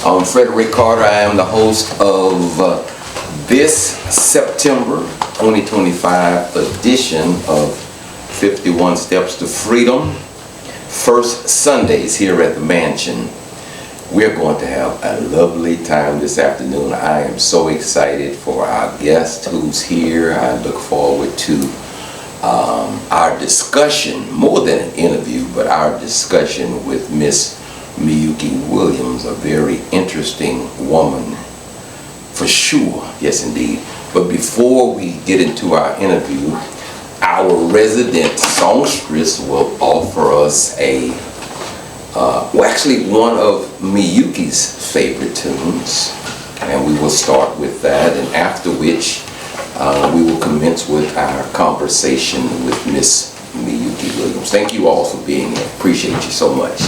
I'm Frederick Carter. I am the host of this September 2025 edition of 51 Steps to Freedom. First Sundays here at the Mansion. We're going to have a lovely time this afternoon. I am so excited for our guest who's here. I look forward to our discussion, more than an interview, but our discussion with Miss Myuki Williams, a very interesting woman, for sure. Yes, indeed. But before we get into our interview, our resident songstress will offer us actually one of Myuki's favorite tunes, and we will start with that, and after which we will commence with our conversation with Miss Myuki Williams. Thank you all for being here. Appreciate you so much.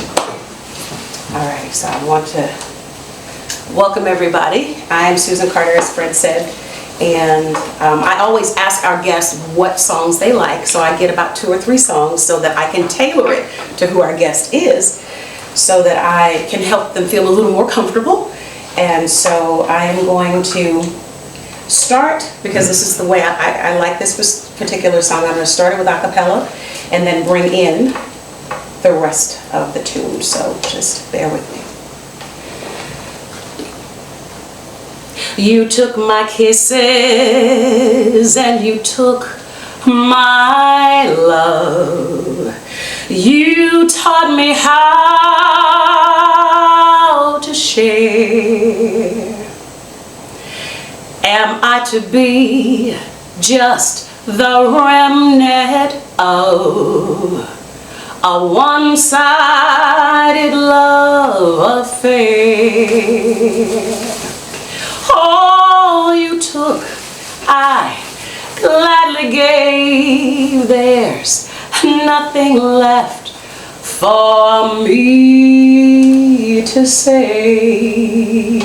All right, so I want to welcome everybody. I'm Susan Carter, as Fred said, and I always ask our guests what songs they like, so I get about 2 or 3 songs so that I can tailor it to who our guest is, so that I can help them feel a little more comfortable. And so I am going to start, because this is the way I like this particular song, I'm going to start it with a cappella and then bring in the rest of the tune, so just bear with me. You took my kisses and you took my love. You taught me how to share. Am I to be just the remnant of a one-sided love affair? All you took, I gladly gave. There's nothing left for me to say.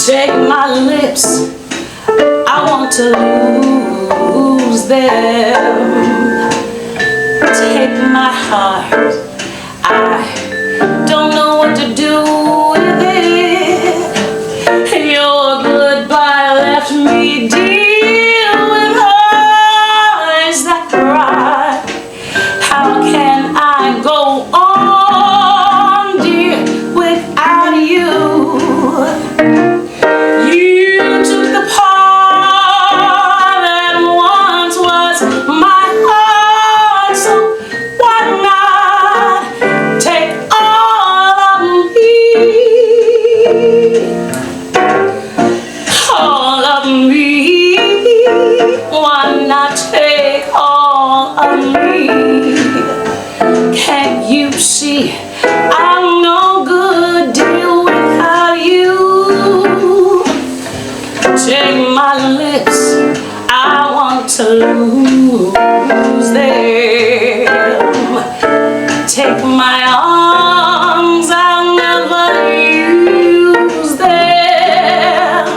Take my lips, I want to lose them. Take my heart, I don't know what to do with it. Your goodbye left me dear with eyes that cry. How can I go on, dear, without you? You took the part that once was my heart, so why not take all of me? All of me. Why not take all of me? Can't you see I'm no good, dear, without you? Take my lips, I want to lose them. Take my arms, I'll never use them.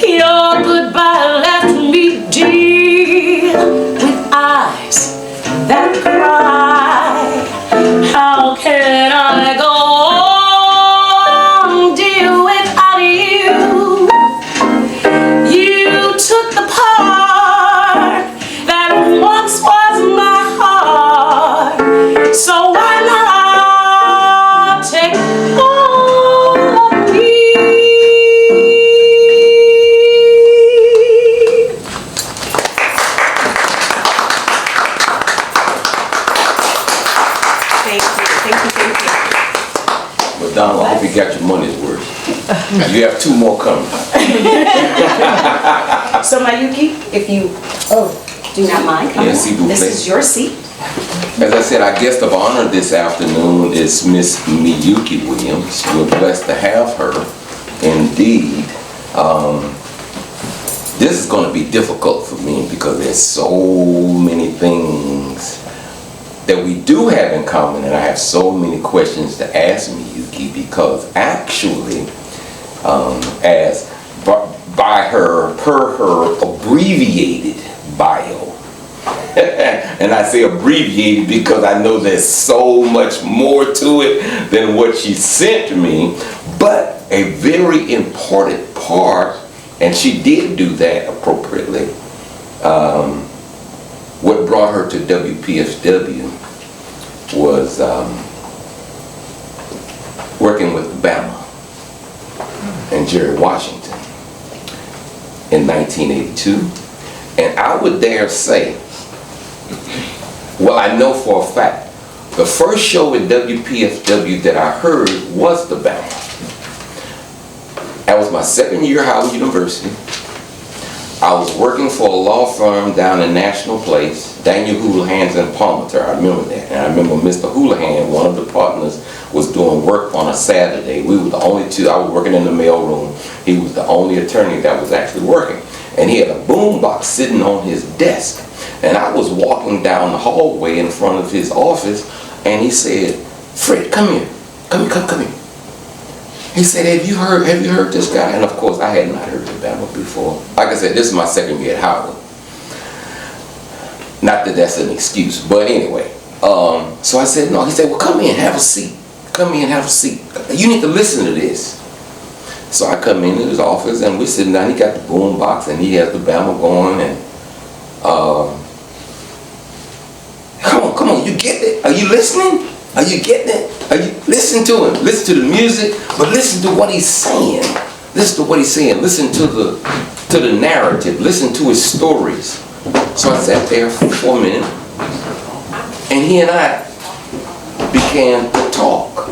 Your goodbye left me, dear, with eyes that cry. How can I go on, dear, without you? You took the part that once was my heart, so why not take all of me? Thank you, thank you, thank you. But Donald, I hope you got your money's worth. You have 2 more coming. So Myuki, if you do not mind coming, this is your seat. As I said, our guest of honor this afternoon is Miss Myuki Williams. We're blessed to have her. Indeed, this is going to be difficult for me because there's so many things that we do have in common, and I have so many questions to ask Myuki because actually, as per her abbreviated bio, and I say abbreviated because I know there's so much more to it than what she sent me, but a very important part, and she did do that appropriately. What brought her to WPSW was working with Bama and Jerry Washington in 1982. And I would dare say, well, I know for a fact, the first show at WPSW that I heard was the Bama. That was my second year at Howard University. I was working for a law firm down in National Place, Daniel Houlihan's in Palmerton. I remember that. And I remember Mr. Houlihan, one of the partners, was doing work on a Saturday. We were the only two. I was working in the mail room. He was the only attorney that was actually working. And he had a boom box sitting on his desk. And I was walking down the hallway in front of his office, and he said, "Fred, come here. Come here. He said, have you heard this guy?" And of course, I had not heard of Bama before. Like I said, this is my second year at Howard. Not that that's an excuse, but anyway. So I said, no. He said, well, come in, have a seat. Come in, have a seat. You need to listen to this. So I come into his office, and we're sitting down. He got the boom box, and he has the Bama going, and come on, you get it? Are you listening? Are you getting it? Listen to him. Listen to the music, but listen to what he's saying. Listen to what he's saying. Listen to the narrative. Listen to his stories. So I sat there for a minute, and he and I began to talk.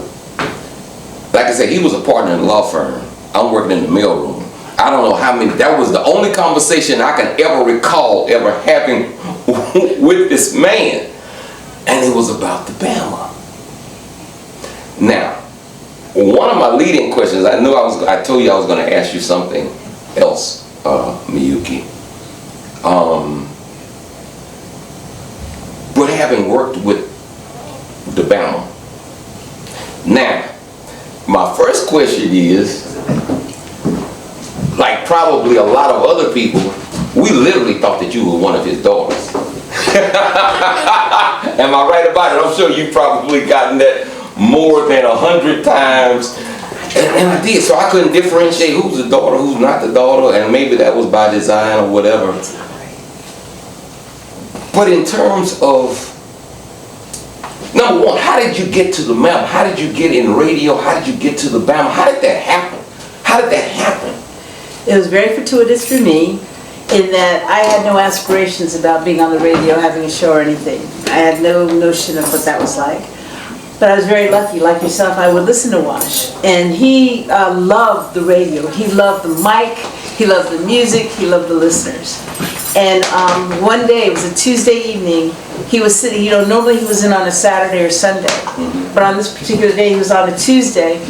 Like I said, he was a partner in the law firm. I'm working in the mailroom. I don't know how many. That was the only conversation I can ever recall ever having with this man, and it was about the Bama. Now, one of my leading questions, I told you I was going to ask you something else, Myuki. But having worked with the Bama, now, my first question is, like probably a lot of other people, we literally thought that you were one of his daughters. Am I right about it? I'm sure you've probably gotten that more than 100 times, and I did, so I couldn't differentiate who's the daughter, who's not the daughter, and maybe that was by design or whatever. But in terms of, number one, how did you get to the Bama? How did you get in radio? How did you get to the Bama? How did that happen? How did that happen? It was very fortuitous for me in that I had no aspirations about being on the radio, having a show or anything. I had no notion of what that was like. But I was very lucky, like yourself. I would listen to Wash, and he loved the radio. He loved the mic, he loved the music, he loved the listeners. And one day, it was a Tuesday evening, he was sitting, normally he was in on a Saturday or Sunday, but on this particular day, he was on a Tuesday.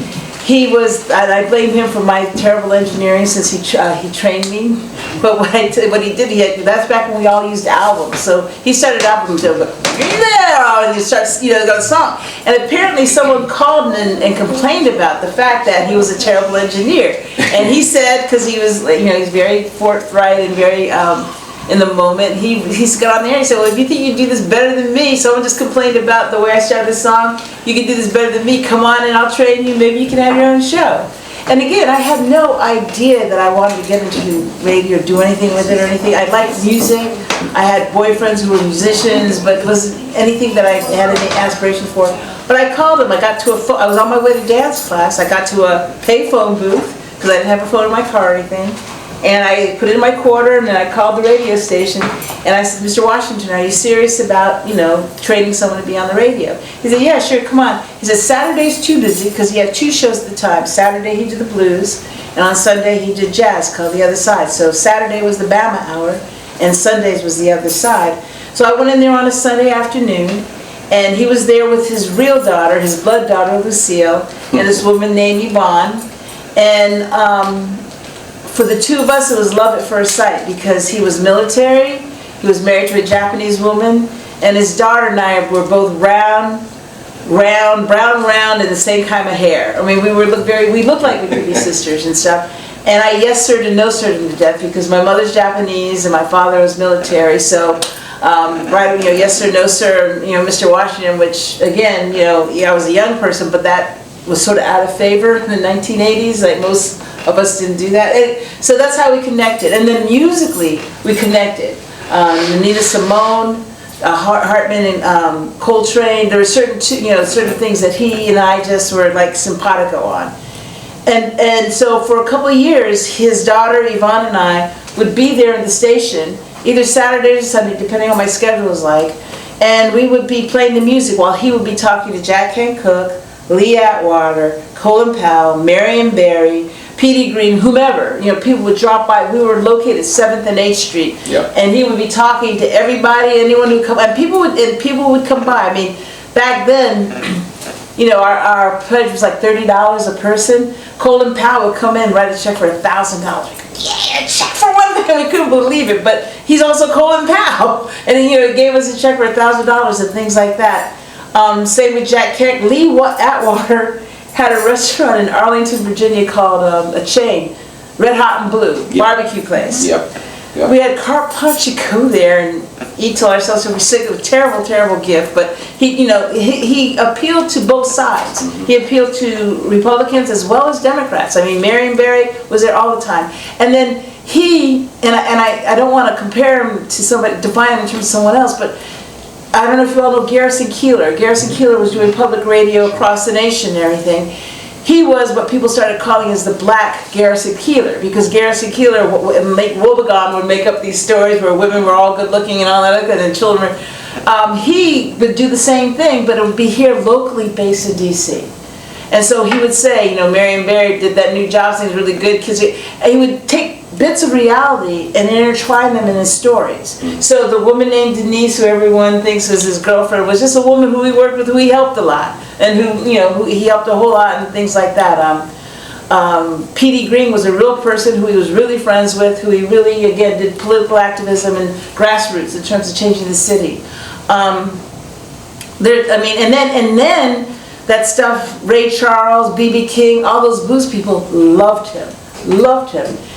He was, and I blame him for my terrible engineering since he trained me. But what he did, that's back when we all used albums. So he started albums, and he starts, got a song. And apparently someone called and complained about the fact that he was a terrible engineer. And he said, because he was, he's very forthright and very in the moment, he got on there and he said, well, if you think you do this better than me, someone just complained about the way I started the song, you can do this better than me, come on and I'll train you, maybe you can have your own show. And again, I had no idea that I wanted to get into radio or do anything with it or anything. I liked music. I had boyfriends who were musicians, but it wasn't anything that I had any aspiration for. But I called him. I was on my way to dance class. I got to a payphone booth because I didn't have a phone in my car or anything. And I put in my quarter, and then I called the radio station, and I said, Mr. Washington, are you serious about, training someone to be on the radio? He said, yeah, sure, come on. He said, Saturday's too busy, because he had 2 shows at the time. Saturday he did the blues, and on Sunday he did jazz called The Other Side. So Saturday was the Bama Hour, and Sundays was The Other Side. So I went in there on a Sunday afternoon, and he was there with his real daughter, his blood daughter, Lucille, and this woman named Yvonne. And for the 2 of us, it was love at first sight, because he was military, he was married to a Japanese woman, and his daughter and I were both brown, and the same kind of hair. I mean, we looked like we could be sisters and stuff. And I yes sir and no sir him to death, because my mother's Japanese and my father was military. So, yes sir, no sir, Mr. Washington, which again, I was a young person, but that was sort of out of favor in the 1980s. Like most of us didn't do that. So that's how we connected. And then musically, we connected. Nina Simone, Hartman, and Coltrane. There were certain things that he and I just were like simpatico on. And so for a couple of years, his daughter Yvonne and I would be there in the station, either Saturday or Sunday, depending on my schedule was like, and we would be playing the music while he would be talking to Jack Kent Cooke, Lee Atwater, Colin Powell, Marion Barry, Petey Green, whomever. People would drop by. We were located 7th and 8th Street, and he would be talking to everybody, anyone who come, and people would come by. I mean, back then, our pledge was like $30 a person. Colin Powell would come in and write a check for $1,000. Yeah, a check for one thing. We couldn't believe it, but he's also Colin Powell, and he gave us a check for $1,000 and things like that. Same with Jack Kent. Lee Atwater had a restaurant in Arlington, Virginia called a chain, Red Hot and Blue, barbecue place. Yep. We had carte blanche to go there and eat till ourselves were sick. It was a terrible, terrible gift. But he appealed to both sides. Mm-hmm. He appealed to Republicans as well as Democrats. I mean, Marion Barry was there all the time. And then I don't want to compare him to somebody, define him in terms of someone else, but I don't know if you all know Garrison Keillor. Garrison Keillor was doing public radio across the nation and everything. He was what people started calling as the Black Garrison Keillor, because Garrison Keillor and Lake Wobegon would make up these stories where women were all good looking and all that, and children. He would do the same thing, but it would be here locally based in D.C. And so he would say, Marion Barry did that new job thing, really good kids. And he would take bits of reality and intertwine them in his stories. So the woman named Denise, who everyone thinks was his girlfriend, was just a woman who he worked with, who he helped a lot, and who he helped a whole lot and things like that. Petey Green was a real person who he was really friends with, who he really, again, did political activism and grassroots in terms of changing the city. And then that stuff, Ray Charles, B.B. King, all those blues people loved him,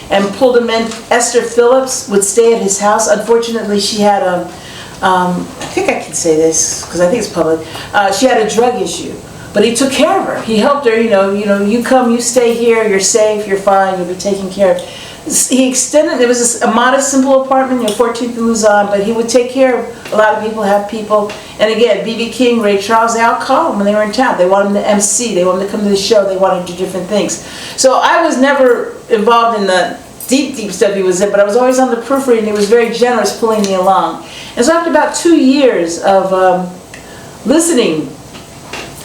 and pulled him in. Esther Phillips would stay at his house. Unfortunately, she had I think I can say this because I think it's public. She had a drug issue, but he took care of her. He helped her. You come, you stay here, you're safe, you're fine, you'll be taken care of. He extended. It was a modest, simple apartment, 14th and Luzon, but he would take care of a lot of people, have people. And again, B.B. King, Ray Charles, they all called him when they were in town. They wanted him to MC. They wanted him to come to the show. They wanted to do different things. So I was never involved in the deep stuff he was in, but I was always on the periphery, and he was very generous pulling me along. And so after about 2 years of listening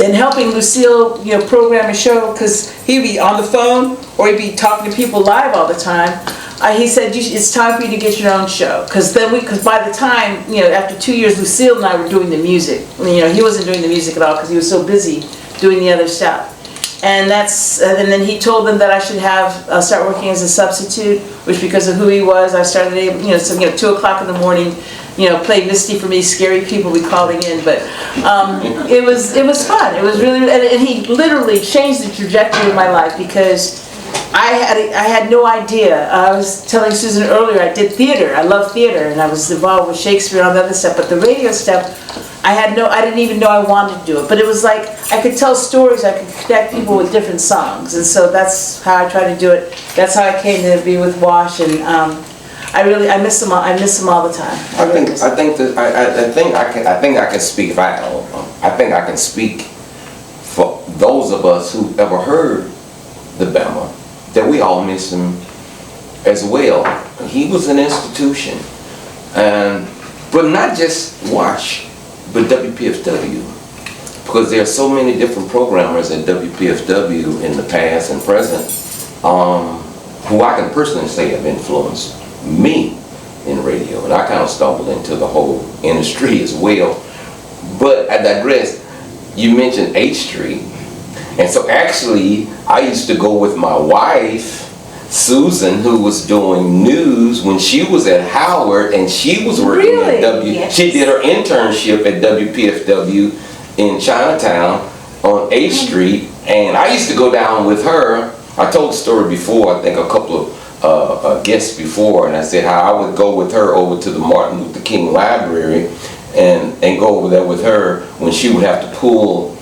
and helping Lucille, program a show, because he'd be on the phone or he'd be talking to people live all the time. He said, it's time for you to get your own show. Because by the time, after 2 years, Lucille and I were doing the music. He wasn't doing the music at all because he was so busy doing the other stuff. And then he told them that I should start working as a substitute, which because of who he was, I started able, 2 o'clock in the morning, play Misty for me, scary people would be calling in, but it was fun. It was really, and he literally changed the trajectory of my life, because I had no idea. I was telling Susan earlier, I did theater. I love theater, and I was involved with Shakespeare and all the other stuff, but the radio stuff, I didn't even know I wanted to do it. But it was like, I could tell stories, I could connect people with different songs, and so that's how I try to do it. That's how I came to be with Wash, and I miss them all. I miss them all the time. I think I can speak. I think I can speak for those of us who ever heard the Bama, that we all miss him as well. He was an institution, but not just WASH, but WPFW, because there are so many different programmers at WPFW in the past and present who I can personally say have influenced me in radio, and I kind of stumbled into the whole industry as well. But I digress. You mentioned 8th Street, and so actually I used to go with my wife Susan, who was doing news when she was at Howard, and she was working at Yes. She did her internship at WPFW in Chinatown on 8th Street, and I used to go down with her. I told the story before, I think a couple of guests before, and I said how I would go with her over to the Martin Luther King Library and go over there with her when she would have to pull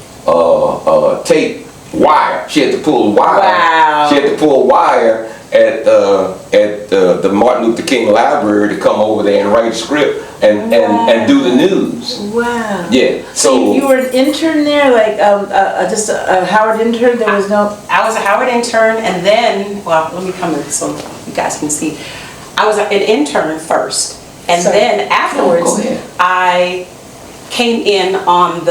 tape wire. She had to pull wire. Wow. She had to pull wire at the Martin Luther King Library to come over there and write a script and do the news. Wow. Yeah. So you were an intern there, like just a Howard intern. There was no. I was a Howard intern, and then, well, let me come in so you guys can see. I was an intern first, and Sorry. then afterwards, Go ahead. I came in on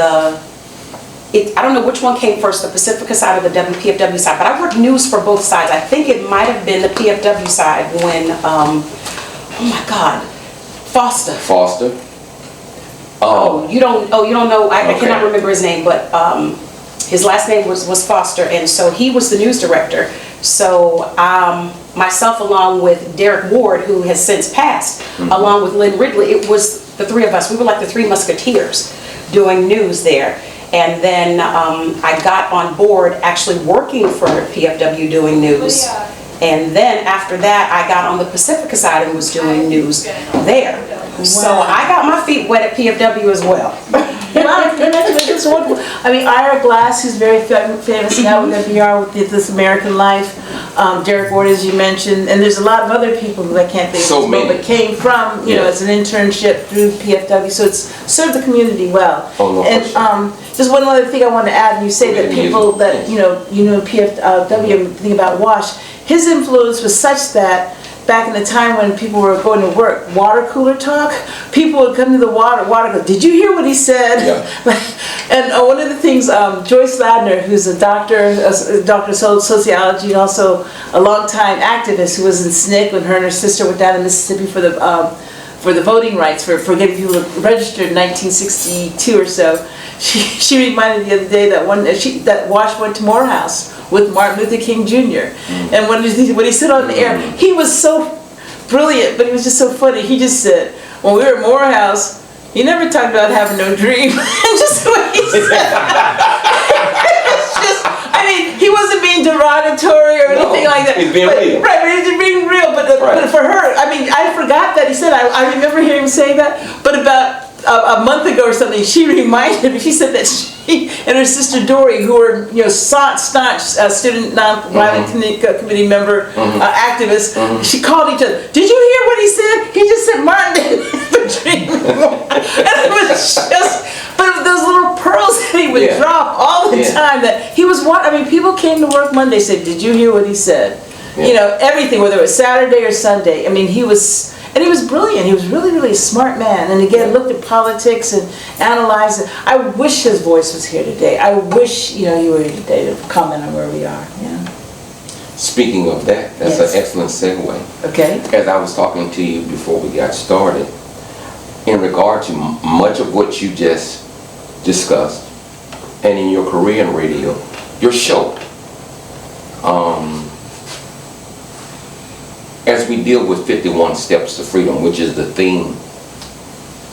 I don't know which one came first, the Pacifica side or the WPFW side, but I worked news for both sides. I think it might have been the PFW side when, oh my God, Foster. You don't know, I Okay. cannot remember his name, but his last name was Foster, and so he was the news director. So myself, along with Derek Ward, who has since passed, along with Lynn Ridley, it was the three of us. We were like the three musketeers doing news there. And then I got on board actually working for PFW doing news. And then after that, I got on the Pacifica side and was doing news there. So I got my feet wet at PFW as well. Wow, congratulations. I mean, Ira Glass, who's very famous now with NPR with This American Life. Derek Ward, as you mentioned, and there's a lot of other people who I can't think of, but came from, you know, as an internship through PFW, so it's served the community well. Oh, no, and just one other thing I want to add, you say that people that, you know PFW and think about WASH, his influence was such that back in the time when people were going to work, water cooler talk, people would come to the water cooler. Did you hear what he said? Yeah. And one of the things, Joyce Ladner, who's a doctor of sociology and also a longtime activist who was in SNCC when her and her sister went down to Mississippi for the voting rights, for getting people registered in 1962 or so. She reminded me the other day that that WASH went to Morehouse with Martin Luther King Jr. And when he said on the air, he was so brilliant, but he was just so funny. He just said, when we were at Morehouse, he never talked about having no dream. Just what he said. It's just, I mean, he wasn't being derogatory or anything like that. He's being real. Right, but he's being real. But for her, I mean, I forgot that he said, I remember hearing him saying that, but about a month ago or something, she reminded me, she said that she and her sister Dory, who were, you know, staunch student nonviolent committee member, activists, she called each other. Did you hear what he said? He just said Martin didn't have a dream. And it was just, but it was those little pearls that he would drop all the time that he was one. I mean, people came to work Monday, said, did you hear what he said? You know, everything, whether it was Saturday or Sunday. I mean, he was brilliant. He was really, really a smart man. And again, looked at politics and analyzed it. I wish his voice was here today. I wish, you know, you were here today to comment on where we are. Yeah. Speaking of that, that's an excellent segue. Okay. As I was talking to you before we got started, in regard to much of what you just discussed, and in your career in radio, your show, as we deal with 51 Steps to Freedom, which is the theme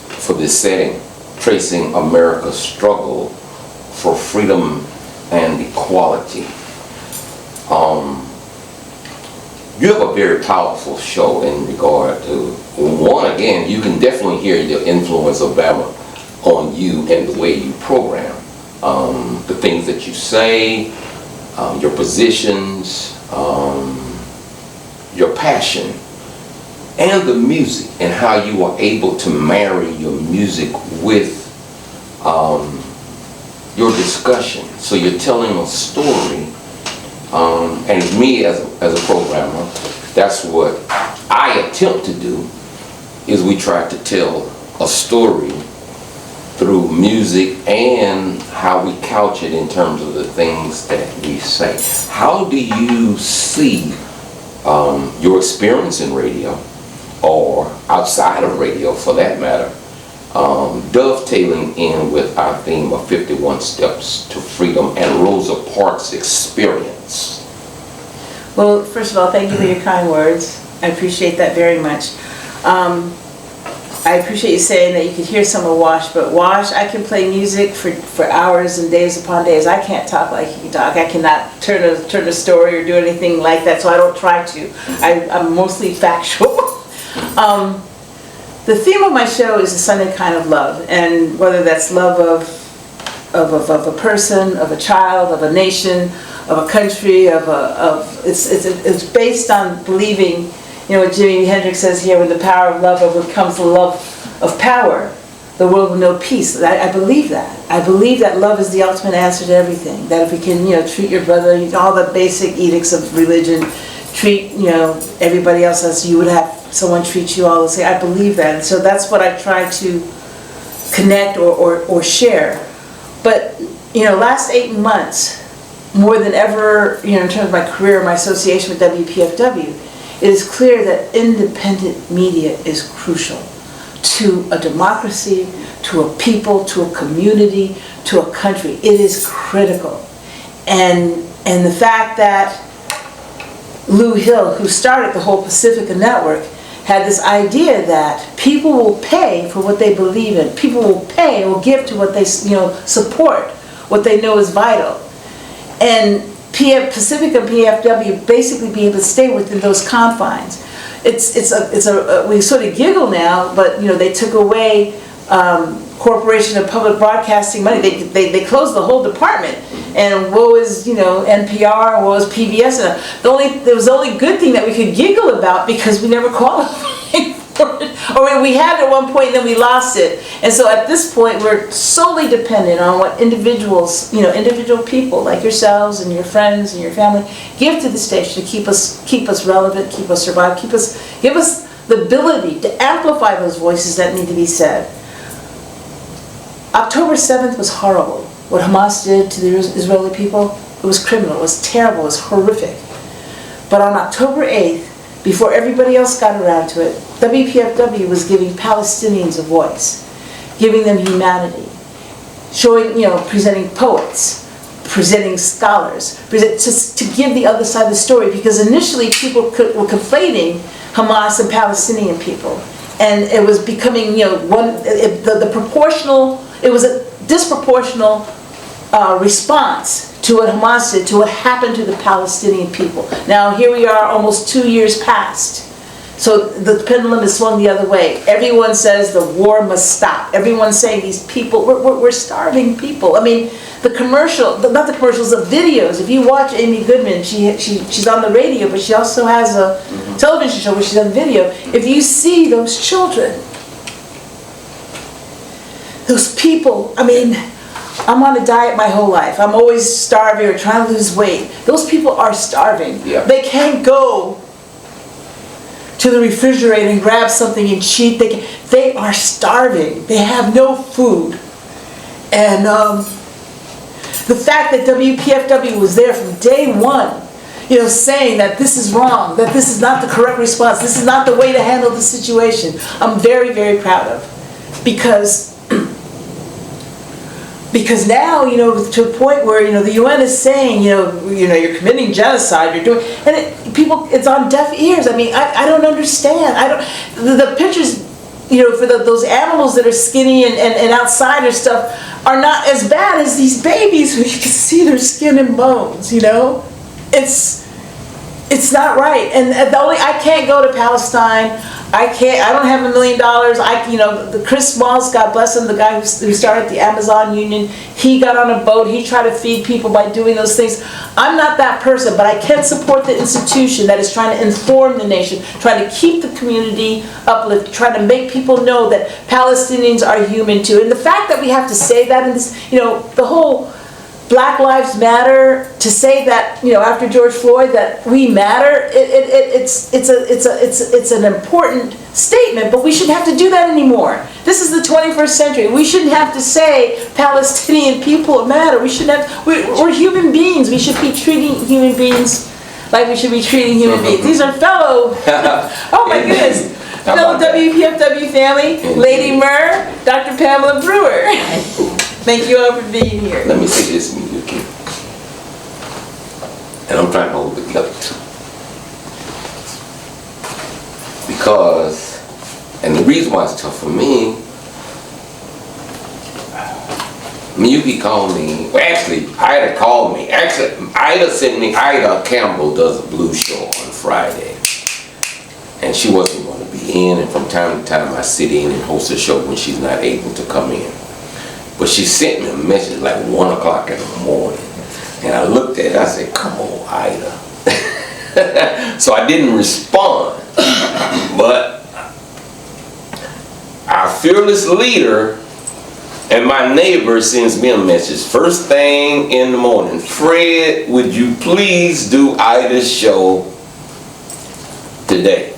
for this setting, tracing America's struggle for freedom and equality. You have a very powerful show in regard to, one, again, you can definitely hear the influence of Bama on you and the way you program. The things that you say, your positions, your passion, and the music, and how you are able to marry your music with your discussion. So you're telling a story, and me as a programmer, that's what I attempt to do, is we try to tell a story through music and how we couch it in terms of the things that we say. How do you see your experience in radio, or outside of radio for that matter, dovetailing in with our theme of 51 Steps to Freedom and Rosa Parks' experience? Well, first of all, thank you for your kind words. I appreciate that very much. I appreciate you saying that you could hear some of Wash, but Wash, I can play music for hours and days upon days. I can't talk like you can talk. I cannot turn a story or do anything like that, so I don't try to. I'm mostly factual. The theme of my show is a Sunday kind of love, and whether that's love of a person, of a child, of a nation, of a country, it's based on believing, what Jimi Hendrix says here, when the power of love overcomes the love of power, the world will know peace. I believe that. I believe that love is the ultimate answer to everything. That if we can, treat your brother, all the basic edicts of religion, treat, everybody else as you would have someone treat you all the same. I believe that. And so that's what I try to connect or share. But, last 8 months, more than ever, in terms of my career, my association with WPFW, it is clear that independent media is crucial to a democracy, to a people, to a community, to a country. It is critical. And the fact that Lou Hill, who started the whole Pacifica Network, had this idea that people will pay for what they believe in. People will pay, will give to what they support, what they know is vital. And Pacifica and PFW basically be able to stay within those confines. We sort of giggle now, but they took away Corporation of Public Broadcasting money. They closed the whole department, and woe is NPR, and woe is PBS. There was the only good thing that we could giggle about, because we never qualified for it, or we had it at one point and then we lost it. And so at this point, we're solely dependent on what individuals, individual people like yourselves and your friends and your family give to the station to keep us relevant, keep us survive, give us the ability to amplify those voices that need to be said. October 7th was horrible. What Hamas did to the Israeli people, it was criminal, it was terrible, it was horrific. But on October 8th, before everybody else got around to it, WPFW was giving Palestinians a voice, giving them humanity, showing, presenting poets, presenting scholars, to give the other side of the story, because initially people were conflating Hamas and Palestinian people. And it was becoming, it was a disproportional response to what Hamas did, to what happened to the Palestinian people. Now here we are, almost 2 years past. So the pendulum is swung the other way. Everyone says the war must stop. Everyone's saying these people, we're starving people. I mean, the videos. If you watch Amy Goodman, she's on the radio, but she also has a television show where she's on video. If you see those children, those people, I'm on a diet my whole life. I'm always starving or trying to lose weight. Those people are starving. Yeah. They can't go to the refrigerator and grab something and cheat. They are starving. They have no food. And the fact that WPFW was there from day one, saying that this is wrong, that this is not the correct response, this is not the way to handle the situation, I'm very, very proud of. Because now, to a point where, the UN is saying, you're committing genocide, you're doing, and it's on deaf ears. I don't understand. The pictures, for those animals that are skinny and outsider stuff are not as bad as these babies who you can see their skin and bones, It's not right. And I can't go to Palestine. I don't have $1 million. The Chris Smalls, God bless him, the guy who started the Amazon Union, he got on a boat, he tried to feed people by doing those things. I'm not that person, but I can support the institution that is trying to inform the nation, trying to keep the community uplifted, trying to make people know that Palestinians are human too. And the fact that we have to say that in this, the whole Black Lives Matter, to say that, you know, after George Floyd, that we matter, it's an important statement, but we shouldn't have to do that anymore. This is the 21st century. We shouldn't have to say Palestinian people matter. We shouldn't have, we're human beings. We should be treating human beings like we should be treating human beings. These are fellow, oh my goodness, fellow WPFW family, Lady Murr, Dr. Pamela Brewer. Thank you all for being here. Let me say this, Myuki. And I'm trying to hold it together too. Because, and the reason why it's tough for me, Myuki called me, well actually, Ida called me. Actually, Ida sent me, Ida Campbell does a blues show on Friday. And she wasn't going to be in, and from time to time I sit in and host a show when she's not able to come in. But she sent me a message like 1 o'clock in the morning. And I looked at it, I said, come on, Ida. So I didn't respond. But our fearless leader and my neighbor sends me a message first thing in the morning. Fred, would you please do Ida's show today?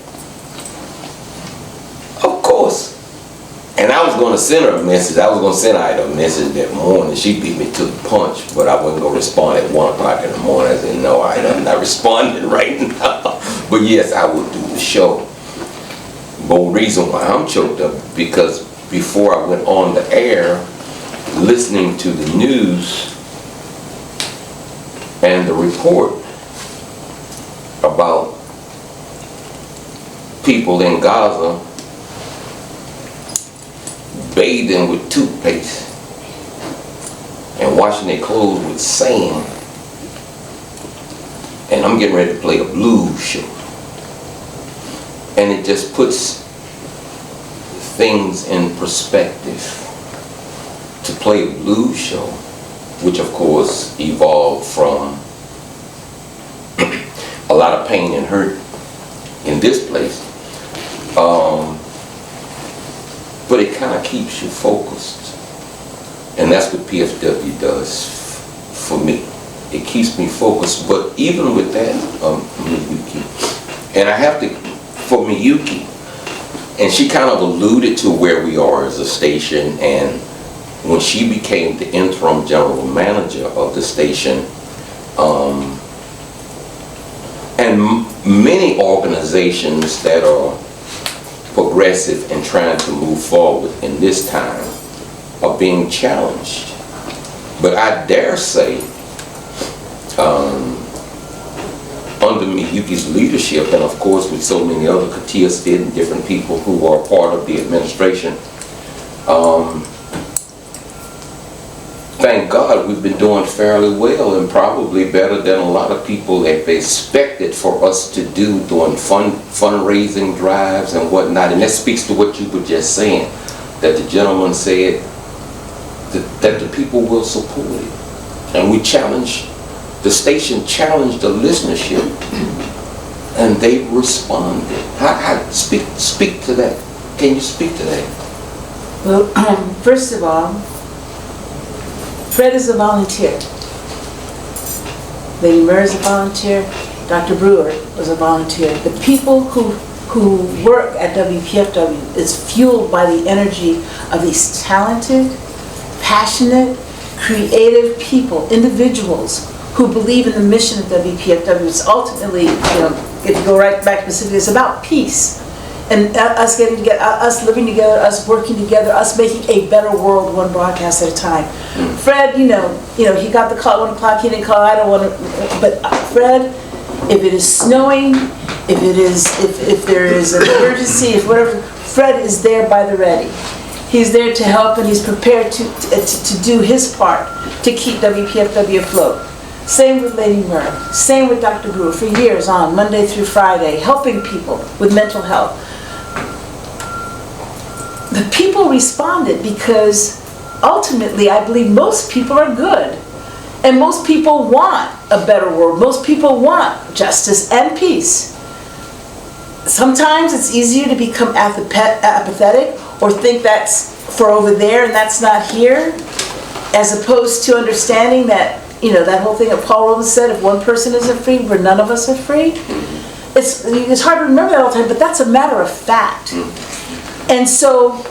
Of course. And I was going to send her a message. I was going to send Ida a message that morning. She beat me to the punch, but I wasn't going to respond at 1 o'clock in the morning. I said, no, Ida, I'm not responding right now. But yes, I will do the show. But the reason why I'm choked up, because before I went on the air, listening to the news and the report about people in Gaza bathing with toothpaste and washing their clothes with sand, and I'm getting ready to play a blues show, and it just puts things in perspective. To play a blues show, which of course evolved from a lot of pain and hurt in this place, but it kind of keeps you focused, and that's what PFW does for me. It keeps me focused. But even with that, Myuki, and I have to, for Myuki, and she kind of alluded to where we are as a station, and when she became the interim general manager of the station, and many organizations that are progressive and trying to move forward in this time are being challenged. But I dare say, under Myuki's leadership, and of course with so many other Katia Stitt and different people who are part of the administration, thank God we've been doing fairly well, and probably better than a lot of people have expected for us to do, doing fundraising drives and whatnot. And that speaks to what you were just saying, that the gentleman said that the people will support it. And we challenged, the station challenged the listenership, and they responded. Speak to that. Can you speak to that? Well, first of all, Fred is a volunteer. Lady Murr is a volunteer. Dr. Brewer was a volunteer. The people who work at WPFW is fueled by the energy of these talented, passionate, creative people, individuals who believe in the mission of WPFW. It's ultimately, if you go right back specifically, it's about peace. And us getting together, us living together, us working together, us making a better world one broadcast at a time. Fred, he got the call at 1 o'clock, he didn't call, I don't want to, but Fred, if it is snowing, if there is an emergency, if whatever, Fred is there by the ready. He's there to help, and he's prepared to do his part to keep WPFW afloat. Same with Lady Murr, same with Dr. Brewer, for years on, Monday through Friday, helping people with mental health. The people responded because ultimately I believe most people are good, and most people want a better world. Most people want justice and peace. Sometimes it's easier to become apathetic or think that's for over there and that's not here. as opposed to understanding that, you know, that whole thing that Paul Rhodes said, if one person isn't free, we're none of us are free. It's hard to remember that all the time, but that's a matter of fact. And so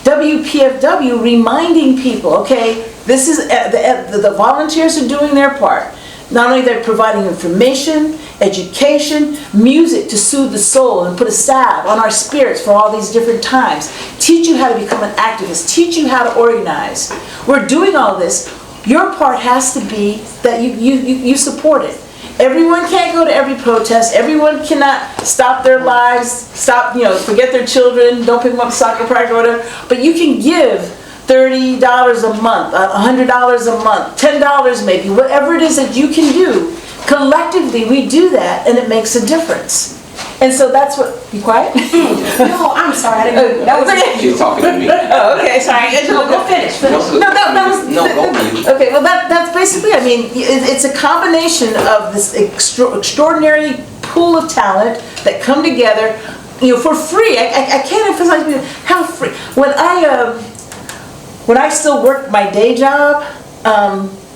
WPFW reminding people, okay, this is the volunteers are doing their part. Not only they're providing information, education, music to soothe the soul and put a salve on our spirits for all these different times. Teach you how to become an activist. Teach you how to organize. We're doing all this. Your part has to be that you support it. Everyone can't go to every protest. Everyone cannot stop their lives, stop, you know, forget their children, don't pick them up at soccer practice or whatever. But you can give $30 a month, $100 a month, $10 maybe, whatever it is that you can do. Collectively, we do that, and it makes a difference. And so that's what. You quiet? No, I'm sorry. I didn't. That was okay. She's talking to me. Oh, okay. Sorry. No, go finish. No, go on. Okay. Well, that's basically. I mean, it's a combination of this extraordinary pool of talent that come together, you know, for free. I can't emphasize how free. When I still worked my day job,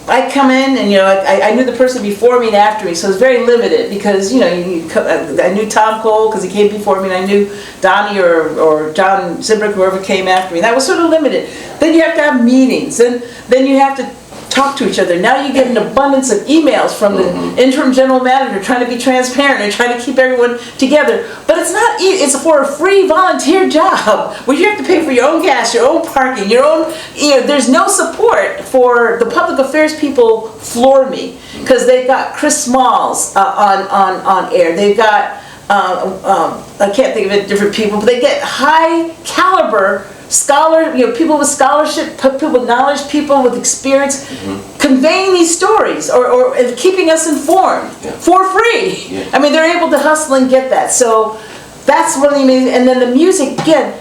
I come in and, you know, I knew the person before me and after me, so it was very limited because, you know, I knew Tom Cole because he came before me, and I knew Donnie or John Zibrick, whoever came after me. That was sort of limited. Then you have to have meetings, and then you have to talk to each other. Now you get an abundance of emails from the interim general manager trying to be transparent and trying to keep everyone together. But it's not easy. It's for a free volunteer job where you have to pay for your own gas, your own parking, your own, you know, there's no support for the public affairs people. Floor me because they've got Chris Smalls on air. They've got I can't think of it, different people, but they get high caliber people with scholarship, people with knowledge, people with experience, conveying these stories or keeping us informed for free. Yeah. I mean, they're able to hustle and get that. So that's really amazing. And then the music, again,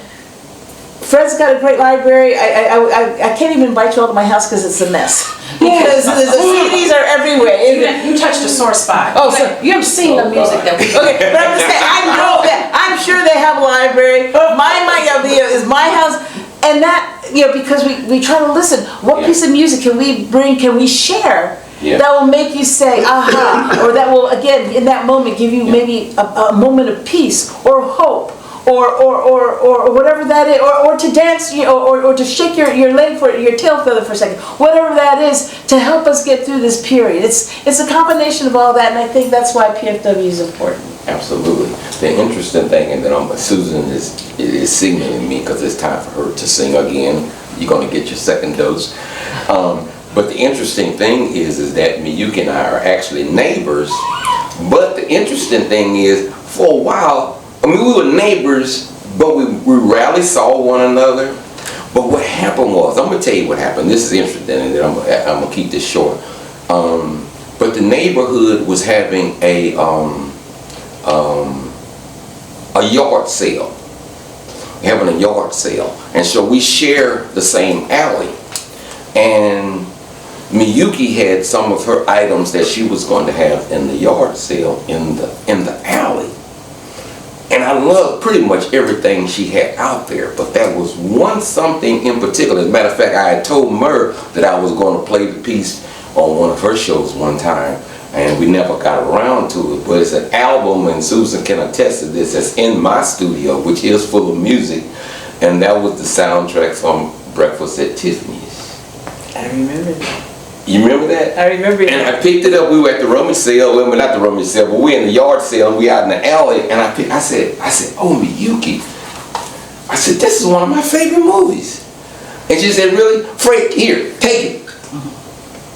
Fred's got a great library. I can't even invite you all to my house because it's a mess. Because the CDs are everywhere. You touched a sore spot. Oh, so you've seen the music that we. Okay, but I'm just saying, I know that. I'm sure they have a library. Mine is my house, and that, you know, because we try to listen. What piece of music can we bring? Can we share? Yeah. That will make you say, aha, or that will, again, in that moment, give you maybe a moment of peace or hope. Or whatever that is, or to dance, you know, or to shake your leg for your tail feather for a second, whatever that is, to help us get through this period. It's a combination of all that, and I think that's why PFW is important. Absolutely. The interesting thing, and then Susan is signaling me because it's time for her to sing again. You're going to get your second dose. But the interesting thing is that Myuki and I are actually neighbors. But the interesting thing is, for a while, I mean, we were neighbors, but we rarely saw one another. But what happened was, I'm going to tell you what happened. This is interesting, and then I'm going to keep this short. But the neighborhood was having a yard sale. Having a yard sale. And so we share the same alley. And Myuki had some of her items that she was going to have in the yard sale in the alley. And I loved pretty much everything she had out there, but there was something in particular. As a matter of fact, I had told Mer that I was going to play the piece on one of her shows one time, and we never got around to it. But it's an album, and Susan can attest to this, that's in my studio, which is full of music, and that was the soundtrack from Breakfast at Tiffany's. I remember that. You remember that? I remember it. And I picked it up. We were at the rummage sale. Well, not the rummage sale, but we were in the yard sale. And we out in the alley. And I said, oh, Myuki. I said, this is one of my favorite movies. And she said, really? Fred, here, take it.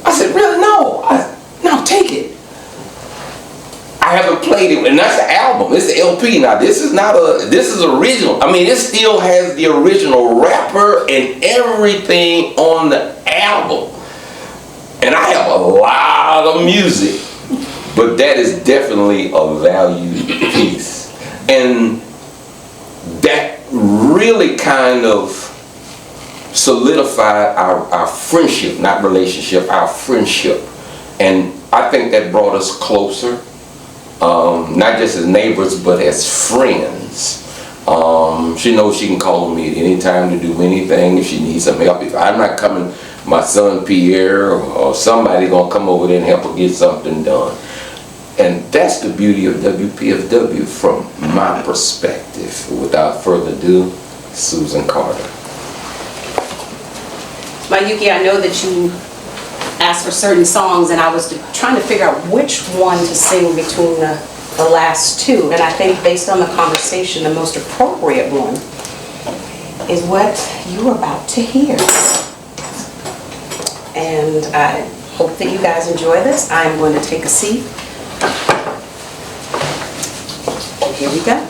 I said, really? No. No, take it. I haven't played it. And that's the album. It's the LP. Now, this is original. I mean, it still has the original rapper and everything on the album. And I have a lot of music, but that is definitely a valued piece. And that really kind of solidified our friendship, not relationship, our friendship. And I think that brought us closer, not just as neighbors, but as friends. She knows she can call me at any time to do anything if she needs some help. If I'm not coming, my son Pierre or somebody gonna come over there and help her get something done. And that's the beauty of WPFW from my perspective. Without further ado, Susan Carter. Myuki, I know that you asked for certain songs, and I was trying to figure out which one to sing between the last two. And I think based on the conversation, the most appropriate one is what you're about to hear. And I hope that you guys enjoy this. I am going to take a seat. Here we go.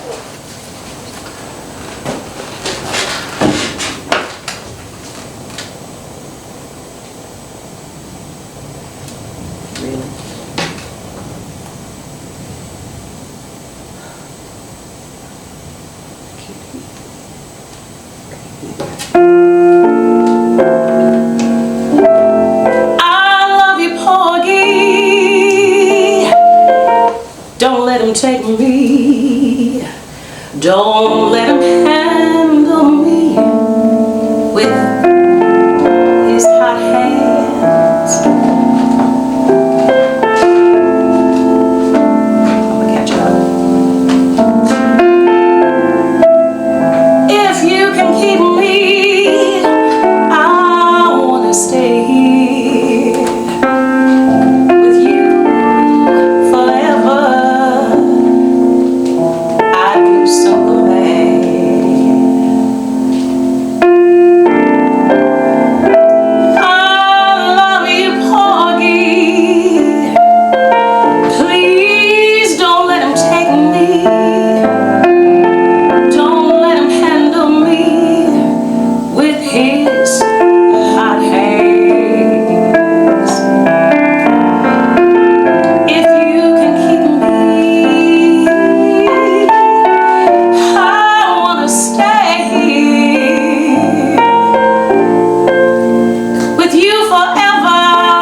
Take me, don't let him handle me with his hot hands. I'm gonna catch up. If you can keep me, I wanna stay here with you forever. So glad. I love you, Porgy. Please don't let him take me. Don't let him handle me with his hot hands. If you can keep me, stay here with you forever.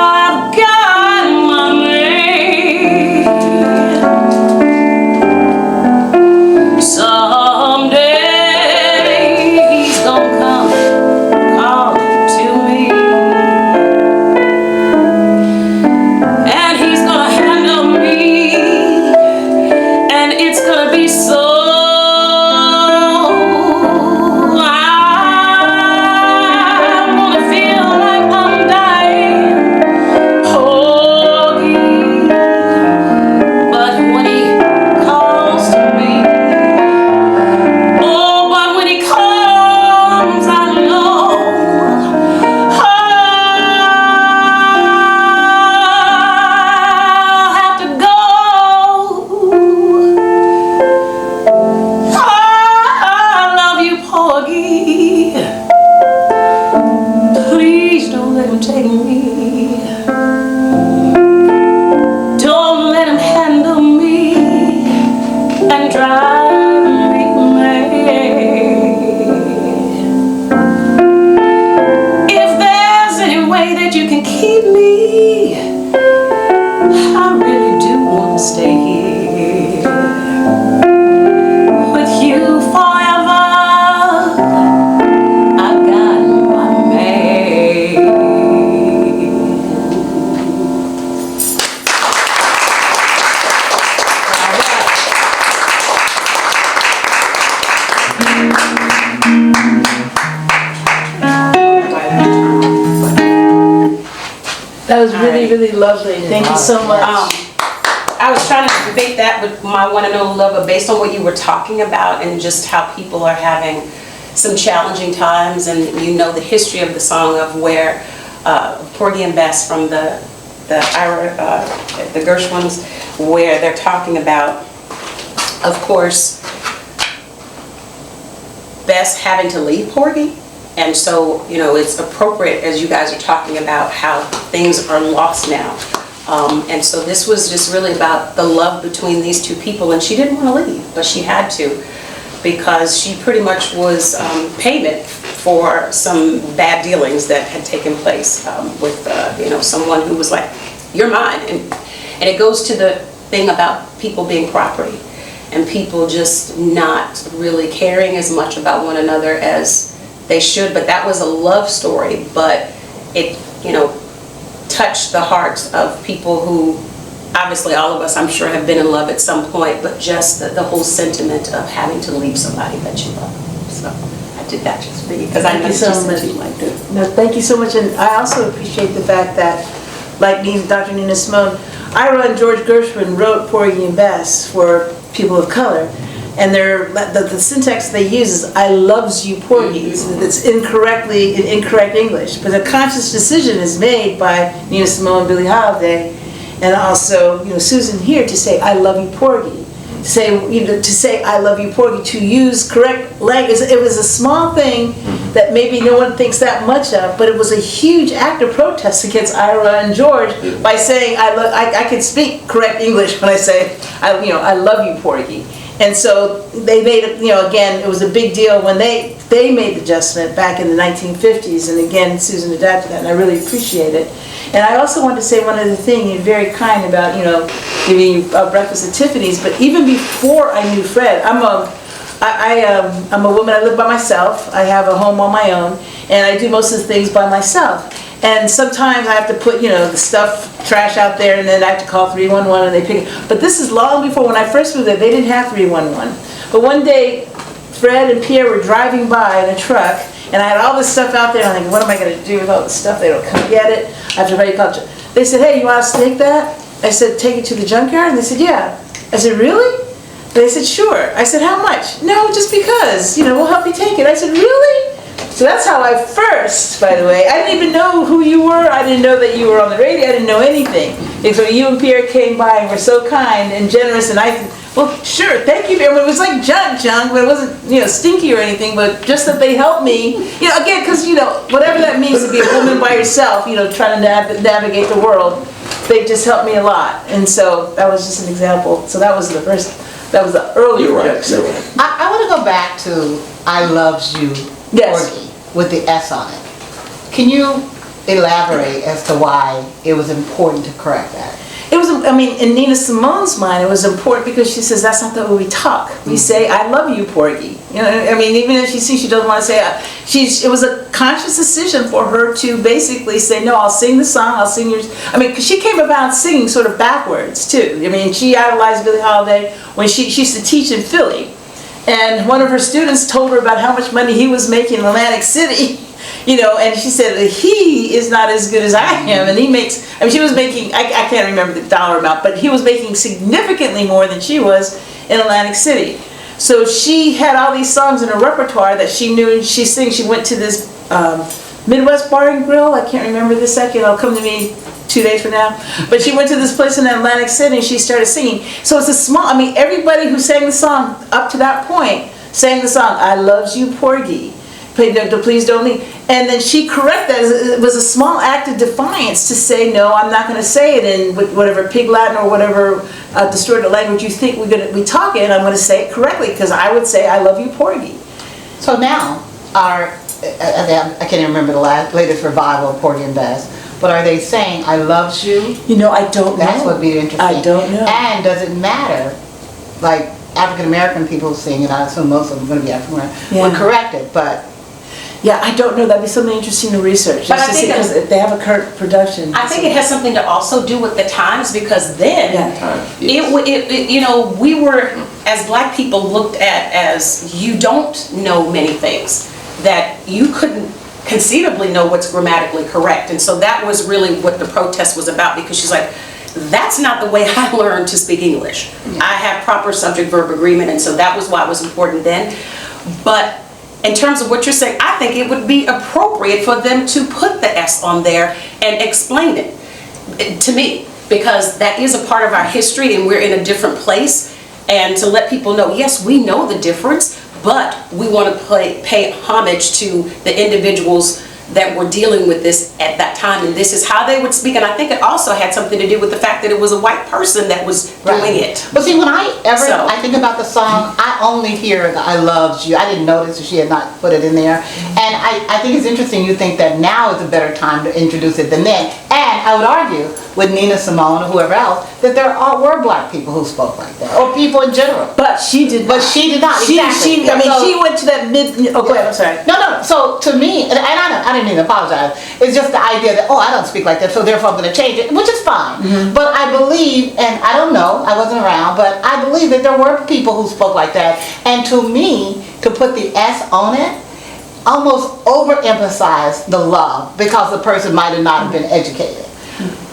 I've got my man. Someday he's gonna come to me, and he's gonna handle me, and it's gonna be so. Please don't let him take me. Don't let him handle me and drive me mad. If there's any way that you can keep me, I really do want to stay here with you forever. That was really, really lovely. Thank you so much. I was trying to debate that with my one and only lover based on what you were talking about and just how people are having some challenging times, and you know the history of the song of where Porgy and Bess from the Gershwins, where they're talking about, of course, Bess having to leave Porgy. And so, you know, it's appropriate as you guys are talking about how things are lost now. And so this was just really about the love between these two people, and she didn't want to leave, but she had to, because she pretty much was payment for some bad dealings that had taken place with, you know, someone who was like, you're mine. And it goes to the thing about people being property and people just not really caring as much about one another as they should. But that was a love story, but it touch the hearts of people who, obviously all of us, I'm sure, have been in love at some point, but just the whole sentiment of having to leave somebody that you love. So I did that just for you, because I know you said you liked it. No, thank you so much, and I also appreciate the fact that, like Dr. Nina Simone, Ira and George Gershwin wrote Porgy and Bess for people of color, and the syntax they use is "I loves you, Porgy." It's incorrect English, but a conscious decision is made by Nina Simone and Billie Holiday, and also Susan here to say "I love you, Porgy." To say "I love you, Porgy," to use correct language. It was a small thing that maybe no one thinks that much of, but it was a huge act of protest against Ira and George by saying I can speak correct English when I say I love you, Porgy. And so they made it, again, it was a big deal when they made the adjustment back in the 1950s, and again, Susan adapted that, and I really appreciate it. And I also want to say one other thing. You're very kind about, giving breakfast at Tiffany's, but even before I knew Fred, I'm a woman, I live by myself, I have a home on my own, and I do most of the things by myself. And sometimes I have to put, the trash out there, and then I have to call 311 and they pick it. But this is long before, when I first moved there, they didn't have 311. But one day, Fred and Pierre were driving by in a truck, and I had all this stuff out there, and I'm thinking, what am I going to do with all this stuff? They don't come get it. I have to write culture. They said, hey, you want us to take that? I said, take it to the junkyard? And they said, yeah. I said, really? They said, sure. I said, how much? No, just because, we'll help you take it. I said, really? So that's how I first, by the way, I didn't even know who you were. I didn't know that you were on the radio. I didn't know anything. And so you and Pierre came by and were so kind and generous, and I said, well, sure, thank you. It was like junk, but it wasn't, stinky or anything, but just that they helped me, again, because, whatever that means to be a woman by yourself, trying to navigate the world, they just helped me a lot. And so that was just an example. So that was the earlier joke. You're right. I want to go back to "I Loves You," Yes. Porgy, with the S on it. Can you elaborate as to why it was important to correct that? It was, in Nina Simone's mind, it was important because she says that's not the way we talk. We say, I love you, Porgy. Even if she doesn't want to say it, it was a conscious decision for her to basically say, no, I'll sing the song, I'll sing yours. Because she came about singing sort of backwards, too. She idolized Billie Holiday when she used to teach in Philly. And one of her students told her about how much money he was making in Atlantic City. And she said, he is not as good as I am, and he makes, she was making, I can't remember the dollar amount, but he was making significantly more than she was in Atlantic City. So she had all these songs in her repertoire that she knew, and she sings. She went to this Midwest Bar and Grill, I can't remember the second, it'll come to me 2 days from now, but she went to this place in Atlantic City and she started singing. So it's a small, everybody who sang the song up to that point sang the song, I loves you, Porgy. Please don't leave. And then she corrected that. It was a small act of defiance to say, no, I'm not going to say it in whatever Pig Latin or whatever distorted language you think we talk in. I'm going to say it correctly, because I would say, I love you, Porgy. So now, I can't even remember the latest revival of Porgy and Bess, but are they saying, I loves you? I don't know. That's what would be interesting. I don't know. And does it matter, like African American people sing it, I assume most of them are going to be African American, would correct it, but... Yeah, I don't know. That'd be something interesting to research. But I think because they have a current production. I think it has something to also do with the times, because then, we were, as black people, looked at as, you don't know many things, that you couldn't conceivably know what's grammatically correct. And so that was really what the protest was about, because she's like, that's not the way I learned to speak English. I have proper subject-verb agreement, and so that was why it was important then. But in terms of what you're saying, I think it would be appropriate for them to put the S on there and explain it to me, because that is a part of our history and we're in a different place. And to let people know, yes, we know the difference, but we want to pay homage to the individuals that were dealing with this at that time, and this is how they would speak. And I think it also had something to do with the fact that it was a white person that was doing it. But see, when I think about the song, I only hear the I loves you. I didn't notice that she had not put it in there. And I think it's interesting you think that now is a better time to introduce it than then. And I would argue with Nina Simone or whoever else that there were black people who spoke like that, or people in general. But she did not. She did not. She went to that mid. Oh, go ahead. I'm sorry. No. So to me, and I didn't even apologize. It's just the idea that, oh, I don't speak like that, so therefore I'm going to change it, which is fine. But I believe, and I don't know, I wasn't around, but I believe that there were people who spoke like that. And to me, to put the S on it, almost overemphasized the love because the person might have not have been educated.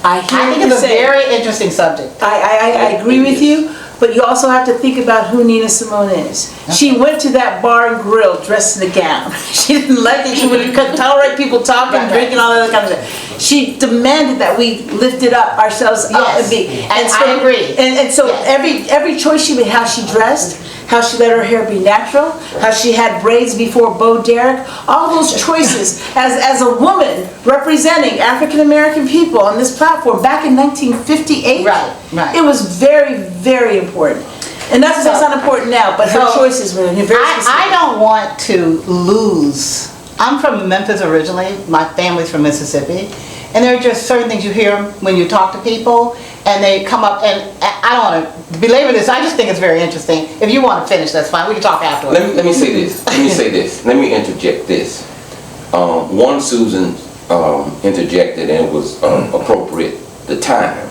I think it's a very interesting subject. I agree with you, but you also have to think about who Nina Simone is. She went to that bar and grill dressed in a gown. She didn't like it. She couldn't tolerate people talking, drinking, all that kind of stuff. She demanded that we lifted up ourselves up and be. And so, I agree. And so every choice she made, how she dressed, how she let her hair be natural, how she had braids before Bo Derek, all those choices as a woman representing African American people on this platform back in 1958. Right. It was very, very important. And that's not important now, but her choices were very specific. I don't want to lose. I'm from Memphis originally. My family's from Mississippi. And there are just certain things you hear when you talk to people, and they come up, and I don't want to belabor this. I just think it's very interesting. If you want to finish, that's fine. We can talk afterwards. Let me say this. Let me interject this. One, Susan interjected, and it was appropriate, the time.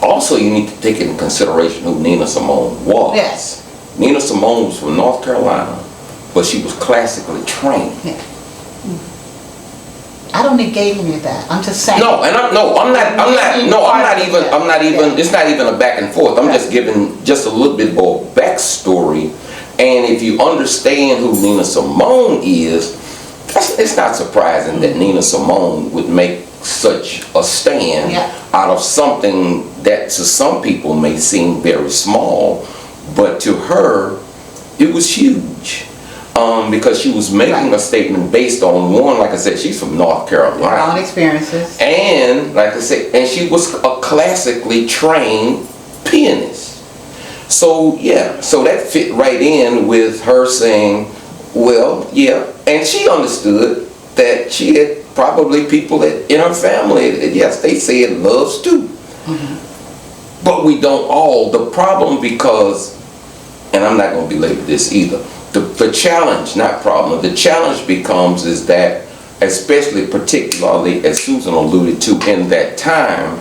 Also, you need to take into consideration who Nina Simone was. Yes. Nina Simone was from North Carolina, but she was classically trained. Yeah. I don't negate any of that. I'm just saying. I'm not even. It's not even a back and forth. I'm just giving just a little bit more backstory, and if you understand who Nina Simone is, it's not surprising that Nina Simone would make such a stand out of something that to some people may seem very small, but to her, it was huge. Because she was making a statement based on one, like I said, she's from North Carolina. Her own experiences. And, like I said, and she was a classically trained pianist. So, yeah, so that fit right in with her saying, well, yeah, and she understood that she had probably people that in her family, yes, they said loves too. But we don't all. The problem because, and I'm not going to belabor this either, the challenge, not problem, the challenge becomes is that, especially particularly as Susan alluded to in that time,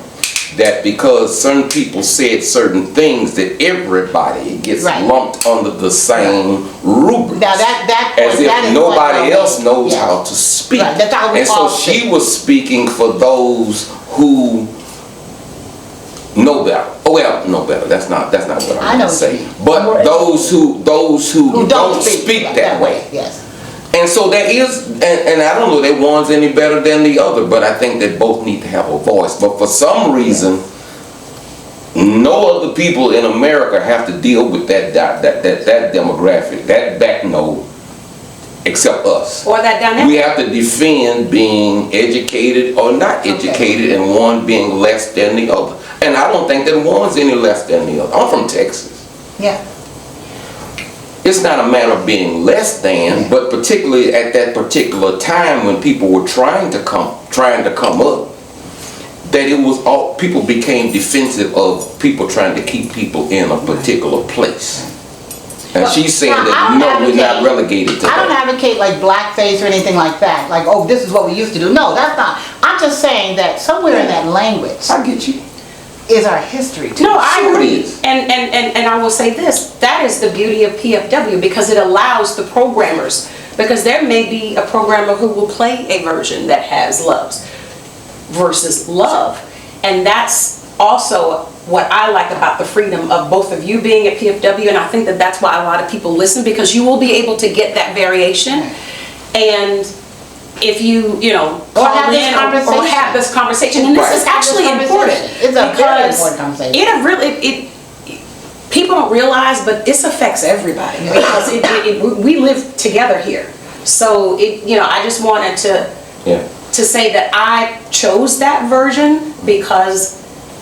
that because certain people said certain things that everybody gets lumped under the same rubric. Now that as if nobody else knows how to speak. Right. That's how we and so she was speaking for those who know better. Oh well, know better. That's not what I'm going to say. But those who don't speak that way. Yes. And so there is, and I don't know that one's any better than the other, but I think that both need to have a voice. But for some reason, no other people in America have to deal with that demographic, that back node, except us. Or that dynamic. We have to defend being educated or not educated, and one being less than the other. And I don't think that one's any less than the other. I'm from Texas. Yeah. It's not a matter of being less than, but particularly at that particular time when people were trying to come up, that it was all, people became defensive of people trying to keep people in a particular place. And she's saying that no, we're not relegated to that. I don't advocate like blackface or anything like that. Like, oh, this is what we used to do. No, that's not. I'm just saying that somewhere in that language. I get you. Is our history too. No, I agree. And I will say this, that is the beauty of PFW, because it allows the programmers, because there may be a programmer who will play a version that has loves versus love. And that's also what I like about the freedom of both of you being at PFW, and I think that that's why a lot of people listen, because you will be able to get that variation. And if you call in or have this conversation, and this is actually important. It's a very important conversation. People don't realize, but this affects everybody, because we live together here. So I just wanted to say that I chose that version because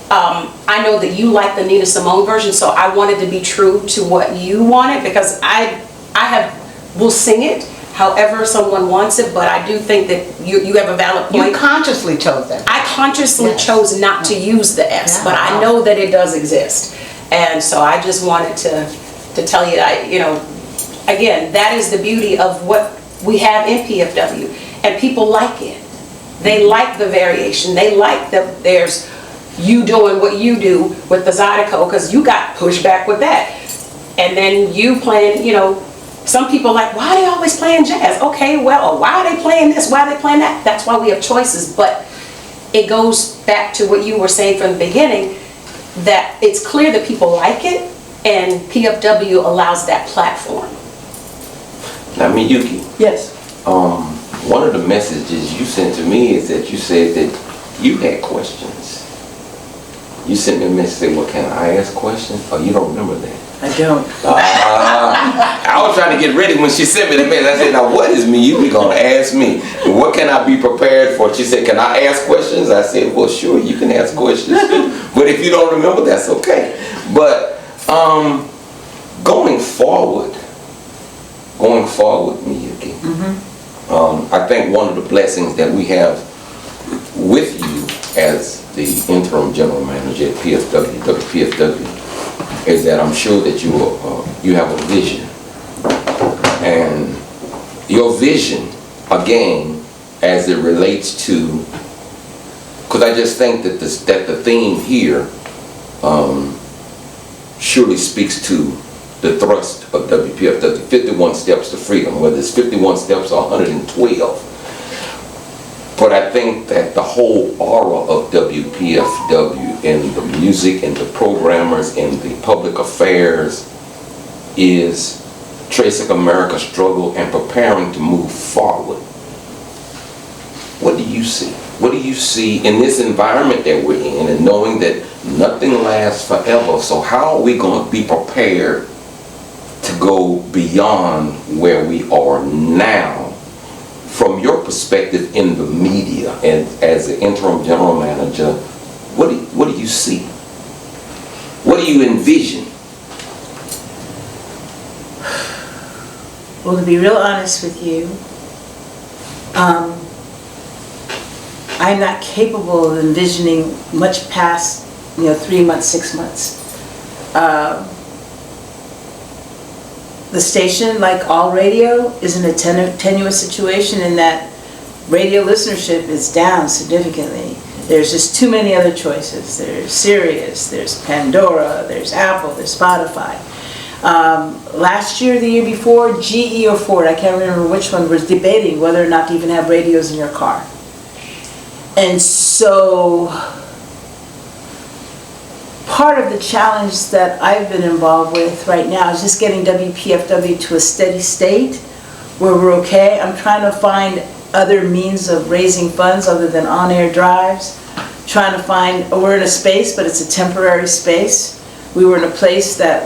I know that you like the Nina Simone version, so I wanted to be true to what you wanted, because will sing it however someone wants it, but I do think that you have a valid point. You consciously chose that. I consciously chose not to use the S, but I know that it does exist. And so I just wanted to tell you that, again, that is the beauty of what we have in PFW. and people like it. They like the variation. They like that there's you doing what you do with the Zydeco, because you got pushback with that. And then you playing, you know, some people like, why are they always playing jazz? Okay, well, why are they playing this? Why are they playing that? That's why we have choices. But it goes back to what you were saying from the beginning, that it's clear that people like it, and PFW allows that platform. Now, Myuki, Yes. one of the messages you sent to me is that you said that you had questions. You sent me a message saying, well, can I ask questions? Oh, you don't remember that? I don't. I was trying to get ready when she sent me the message. I said, now what is Myuki going to ask me? What can I be prepared for? She said, can I ask questions? I said, well, sure, you can ask questions too. But if you don't remember, that's okay. But going forward, Myuki, I think one of the blessings that we have with you as the interim general manager at WPFW, is that I'm sure that you have a vision. And your vision, again, as it relates to, because I just think that the theme here surely speaks to the thrust of WPFW, 51 steps to freedom, whether it's 51 steps or 112. But I think that the whole aura of WPFW in the music and the programmers and the public affairs is tracing America's struggle and preparing to move forward. What do you see? What do you see in this environment that we're in, and knowing that nothing lasts forever? So how are we going to be prepared to go beyond where we are now? From your perspective in the media and as the interim general manager, what do you see? What do you envision? Well, to be real honest with you, I'm not capable of envisioning much past, 3 months, 6 months. The station, like all radio, is in a tenuous situation in that radio listenership is down significantly. There's just too many other choices. There's Sirius, there's Pandora, there's Apple, there's Spotify. Last year, the year before, GE or Ford, I can't remember which one, was debating whether or not to even have radios in your car. And so part of the challenge that I've been involved with right now is just getting WPFW to a steady state where we're okay. I'm trying to find other means of raising funds other than on-air drives. Trying to find, we're in a space, but it's a temporary space. We were in a place that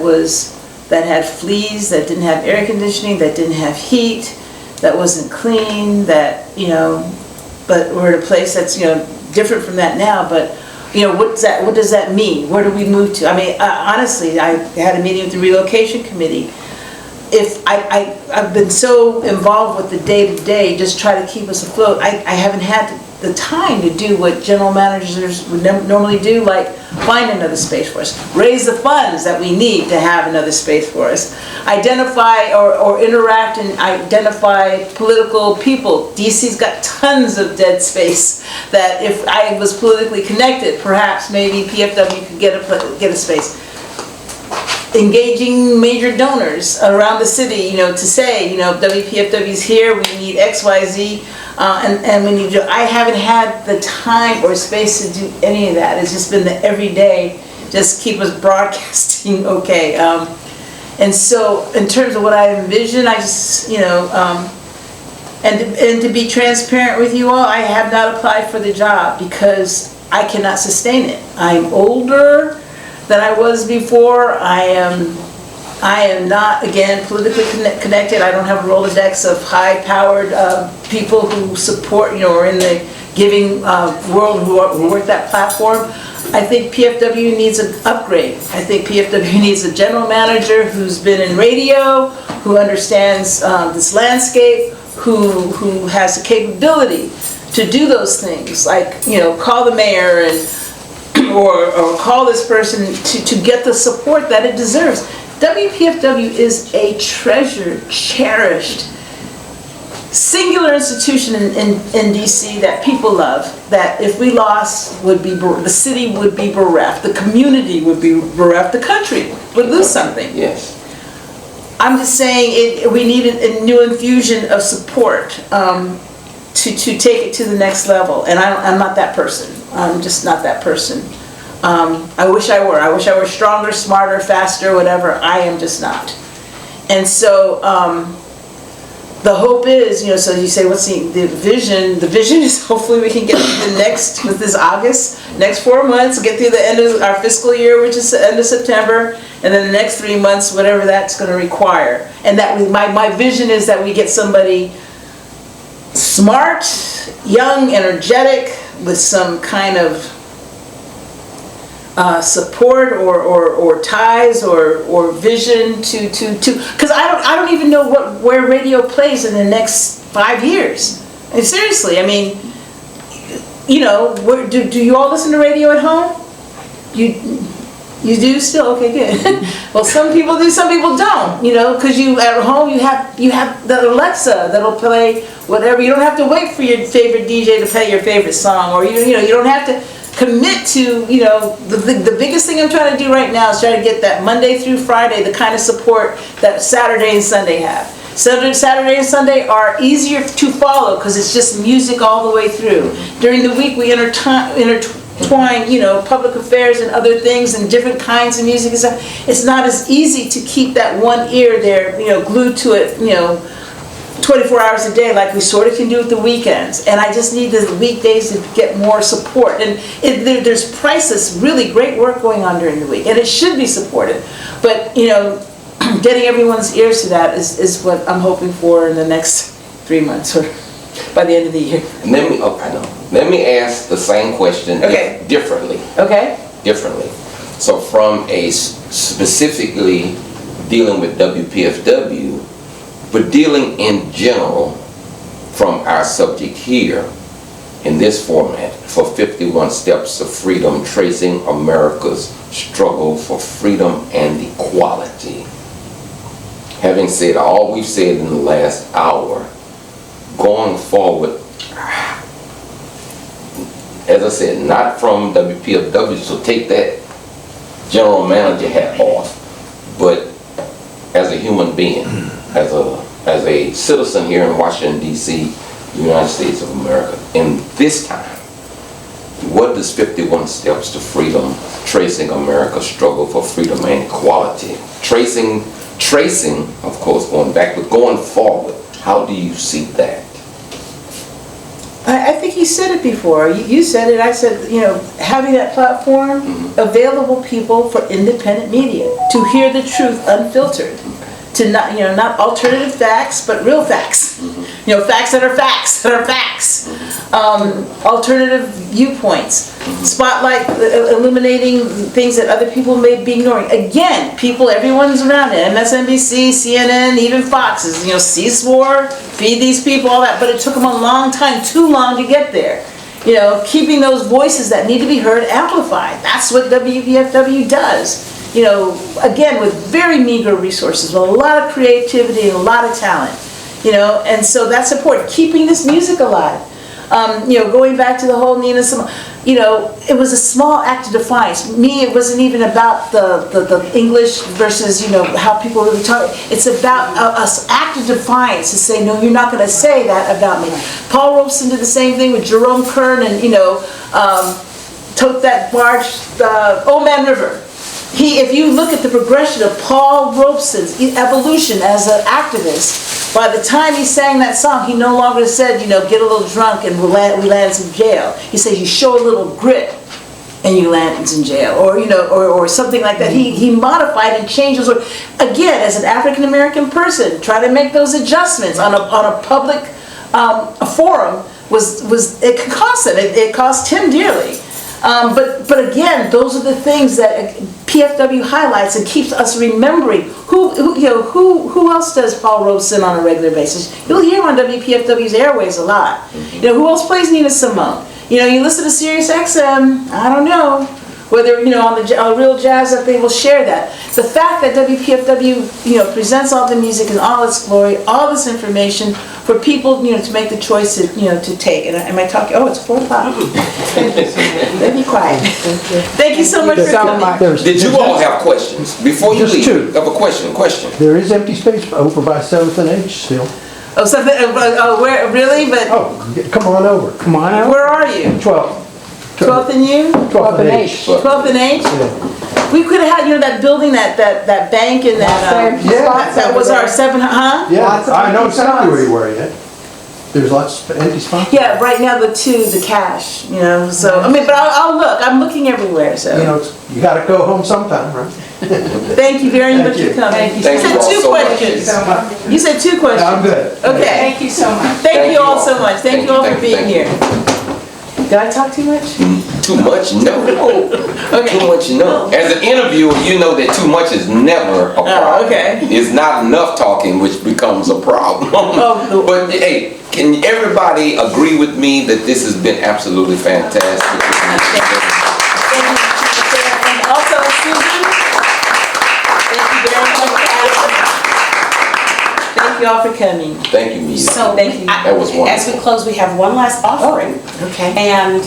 had fleas, that didn't have air conditioning, that didn't have heat, that wasn't clean, but we're in a place that's, different from that now, but what does that mean? Where do we move to? I mean, honestly, I had a meeting with the relocation committee. I've been so involved with the day-to-day, just try to keep us afloat. I haven't had the time to do what general managers would normally do, like find another space for us, raise the funds that we need to have another space for us, identify or interact and identify political people. DC's got tons of dead space that if I was politically connected, perhaps maybe PFW could get a space. Engaging major donors around the city, to say, WPFW's here, we need X, Y, Z, and when you do, I haven't had the time or space to do any of that. It's just been the everyday, just keep us broadcasting okay. And so, in terms of what I envision, I just, and to be transparent with you all, I have not applied for the job because I cannot sustain it. I'm older than I was before. I am not, again, politically connected. I don't have a Rolodex of high-powered people who support, are in the giving world who work that platform. I think PFW needs an upgrade. I think PFW needs a general manager who's been in radio, who understands this landscape, who has the capability to do those things, like, call the mayor and or call this person to get the support that it deserves. WPFW is a treasured, cherished singular institution in DC that people love, that if we lost, the city would be bereft, the community would be bereft, the country would lose something. Yes. I'm just saying we need a new infusion of support to take it to the next level, and I'm not that person. I'm just not that person. I wish I were. I wish I were stronger, smarter, faster, whatever. I am just not. And so the hope is, so you say, what's the vision? The vision is hopefully we can get through with this August, next 4 months, get through the end of our fiscal year, which is the end of September, and then the next 3 months, whatever that's going to require. And that my vision is that we get somebody smart, young, energetic, with some kind of support or ties or vision to because I don't even know where radio plays in the next 5 years. And seriously, I mean, do you all listen to radio at home? You do still? Okay, good. Well, some people do, some people don't. Because at home you have the Alexa that'll play whatever. You don't have to wait for your favorite DJ to play your favorite song, or you don't have to commit to, the biggest thing I'm trying to do right now is try to get that Monday through Friday, the kind of support that Saturday and Sunday have. Saturday and Sunday are easier to follow because it's just music all the way through. During the week we intertwine, public affairs and other things and different kinds of music and stuff. It's not as easy to keep that one ear there, glued to it, 24 hours a day like we sort of can do with the weekends. And I just need the weekdays to get more support. And there's priceless, really great work going on during the week, and it should be supported. But, getting everyone's ears to that is what I'm hoping for in the next 3 months or by the end of the year. Let me ask the same question differently. Okay. Differently. So from a specifically dealing with WPFW, but dealing in general from our subject here in this format for 51 Steps to Freedom, tracing America's struggle for freedom and equality. Having said all we've said in the last hour, going forward, as I said, not from WPFW, so take that general manager hat off, but as a human being, as a citizen here in Washington, D.C., United States of America, in this time, what does 51 Steps to Freedom, tracing America's struggle for freedom and equality, tracing, of course, going back, but going forward, how do you see that? I think you said it before. You said it. I said, having that platform, available people for independent media to hear the truth unfiltered, to not alternative facts, but real facts. Facts that are facts that are facts. Alternative viewpoints. Spotlight, illuminating things that other people may be ignoring. Again, everyone's around it. MSNBC, CNN, even Fox is, C-SPOR, feed these people, all that. But it took them a long time, too long to get there. Keeping those voices that need to be heard amplified. That's what WPFW does. Again, with very meager resources, with a lot of creativity and a lot of talent, and so that's important. Keeping this music alive. Going back to the whole Nina Simone, it was a small act of defiance. It wasn't even about the English versus, how people really talk. It's about us act of defiance to say, no, you're not going to say that about me. Paul Robeson did the same thing with Jerome Kern and, tote that barge, Old Man River. If you look at the progression of Paul Robeson's evolution as an activist, by the time he sang that song, he no longer said, get a little drunk and we land in jail. He said, you show a little grit and you land in jail, or something like that. He modified and changed his words. Again, as an African American person, try to make those adjustments on a public forum it could cost him. It cost him dearly. But again, those are the things that PFW highlights and keeps us remembering. Who else does Paul Robeson on a regular basis? You'll hear him on WPFW's airways a lot. Who else plays Nina Simone? You listen to Sirius XM. I don't know whether on Real Jazz that they will share that. The fact that WPFW presents all the music in all its glory, all this information, for people, to make the choice to take. And am I talking? Oh, it's 4 o'clock. Let me be quiet. Thank you so much for coming. Did you all have questions? Before you Just leave, two. I have a question. There is empty space over by 7th and H still. Oh, something, where, really? But Come on over. Come on over. where are you? 12th. 12th and you? 12th and H. 12th and H? Yeah. We could have had, that building, that bank and that, that was our 7, huh? Yeah, I know exactly where you were yet. There's lots of empty spots. Yeah, right now the cash, so, but I'll look, I'm looking everywhere, so. You gotta go home sometime, right? Thank you very much you. for coming. You Thank you said all 2 so much. questions. You said 2 questions. I'm good. Okay. Thank you so much. Thank you all so much. Thank you all for being thank here. you. Did I talk too much? Too much? No. Okay. Too much? No. As an interviewer, you know that too much is never a problem. okay. It's not enough talking, which becomes a problem. But hey, can everybody agree with me that this has been absolutely fantastic? Thank you. And also, Susan, thank you very much for asking. Thank you all for coming. Thank you, Mia. So, Thank you. That was wonderful. as we close, we have one last offering. Okay. And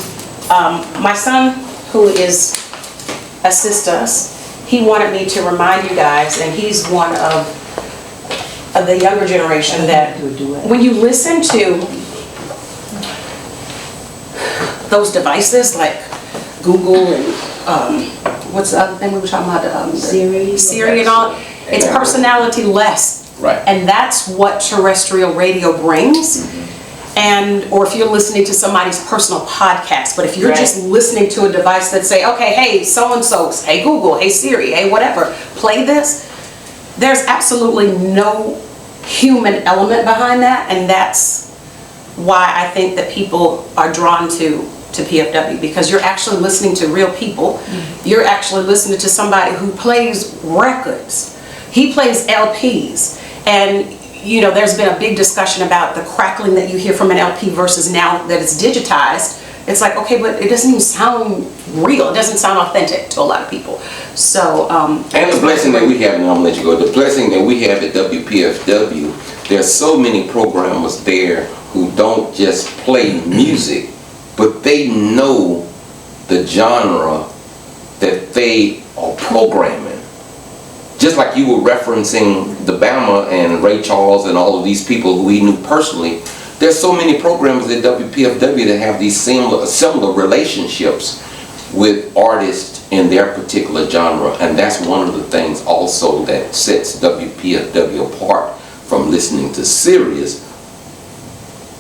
my son, who assists us, he wanted me to remind you guys, and he's one of the younger generation, that when you listen to those devices like Google and what's the other thing we were talking about? Siri and all, it's personality-less. Right. And that's what terrestrial radio brings. Or if you're listening to somebody's personal podcast, but if you're just listening to a device that say, okay, hey, so-and-so, hey Google, hey Siri, hey whatever, play this, there's absolutely no human element behind that, and that's why I think that people are drawn to PFW, because you're actually listening to real people. You're actually listening to somebody who plays records. He plays LPs, and there's been a big discussion about the crackling that you hear from an LP versus now that it's digitized. It's like, okay, but it doesn't even sound real. It doesn't sound authentic to a lot of people. So, and the blessing that we have, and I'm gonna let you go, the blessing that we have at WPFW, there's so many programmers there who don't just play music, but they know the genre that they are programming. Just like you were referencing the Bama and Ray Charles and all of these people who he knew personally, there's so many programs at WPFW that have these similar relationships with artists in their particular genre, and that's one of the things also that sets WPFW apart from listening to Sirius.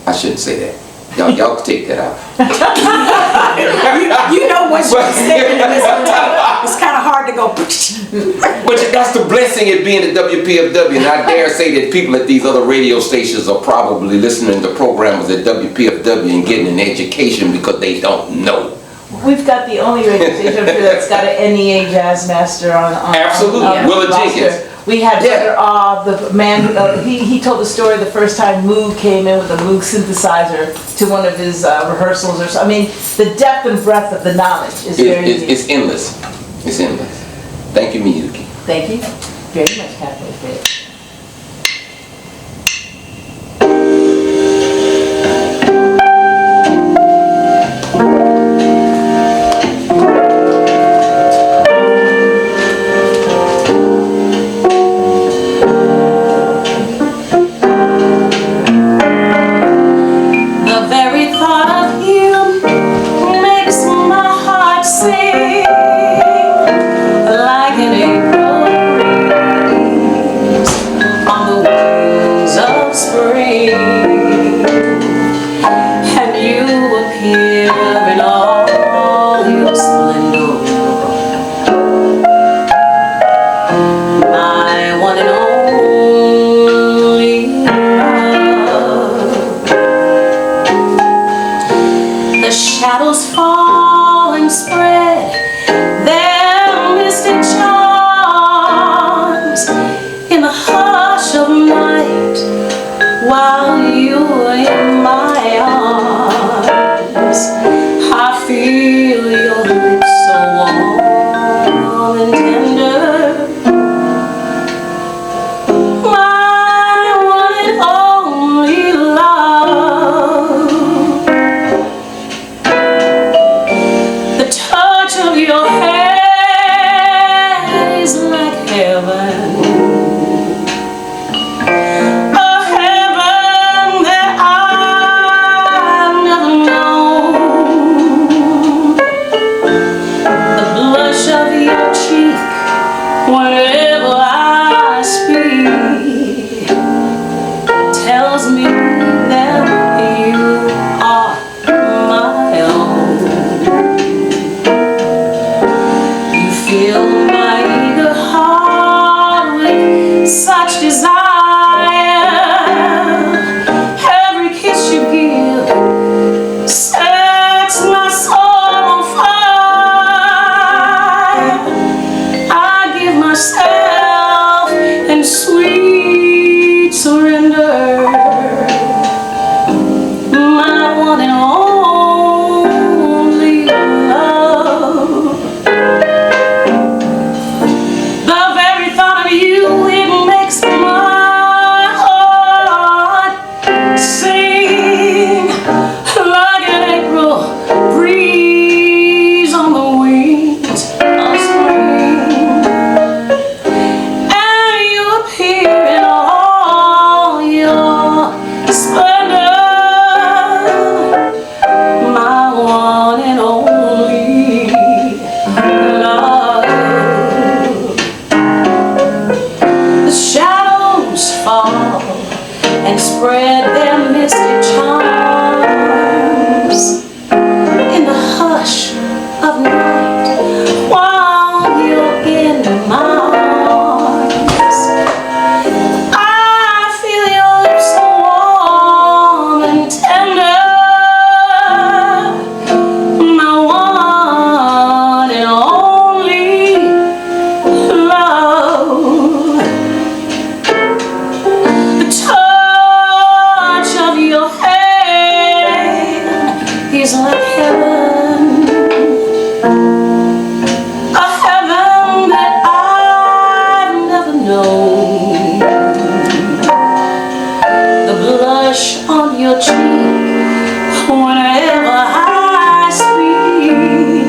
I shouldn't say that. Y'all can take that out. you know what you're saying, it's kind of hard to go. But that's the blessing of being at WPFW, and I dare say that people at these other radio stations are probably listening to programs at WPFW and getting an education because they don't know. We've got the only radio station that's got an NEA Jazz Master on Absolutely. Willa roster. Jenkins. We had the man, he told the story the first time Moog came in with a Moog synthesizer to one of his rehearsals or so. I mean, the depth and breadth of the knowledge is very unique. It's endless. It's endless. Thank you, Myuki. Thank you very much, Cowboy Fred. mystic charms in the hush of night while you're in my arms. I feel your lips so warm and tender, my one and only love. The touch of your hand is like heaven, a heaven that I've never known. The blush on your cheek whenever I speak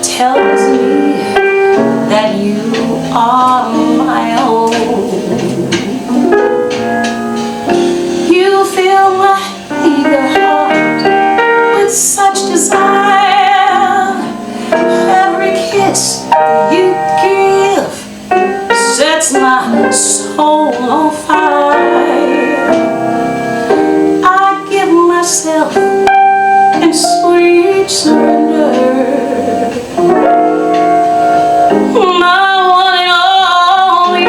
tells me that you are my own. You fill my eager heart with such desire. Every kiss you give sets my soul on fire. I give myself in sweet surrender. My one and only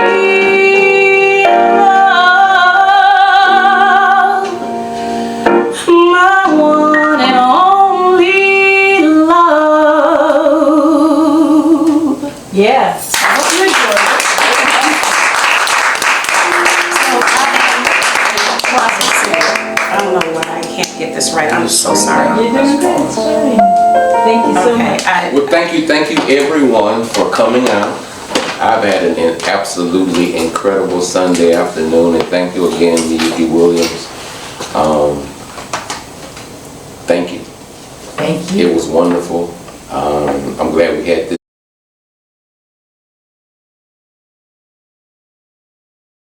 love. My one and only love. Yeah. I hope you enjoyed it. So I am a closet singer. I don't know why I can't get this right. I'm so sorry. You're doing great. It's fine. Thank you so Okay, much. Well, thank you everyone for coming out. I've had an absolutely incredible Sunday afternoon, and thank you again, Myuki Williams. Thank you. Thank you. It was wonderful. I'm glad we had this.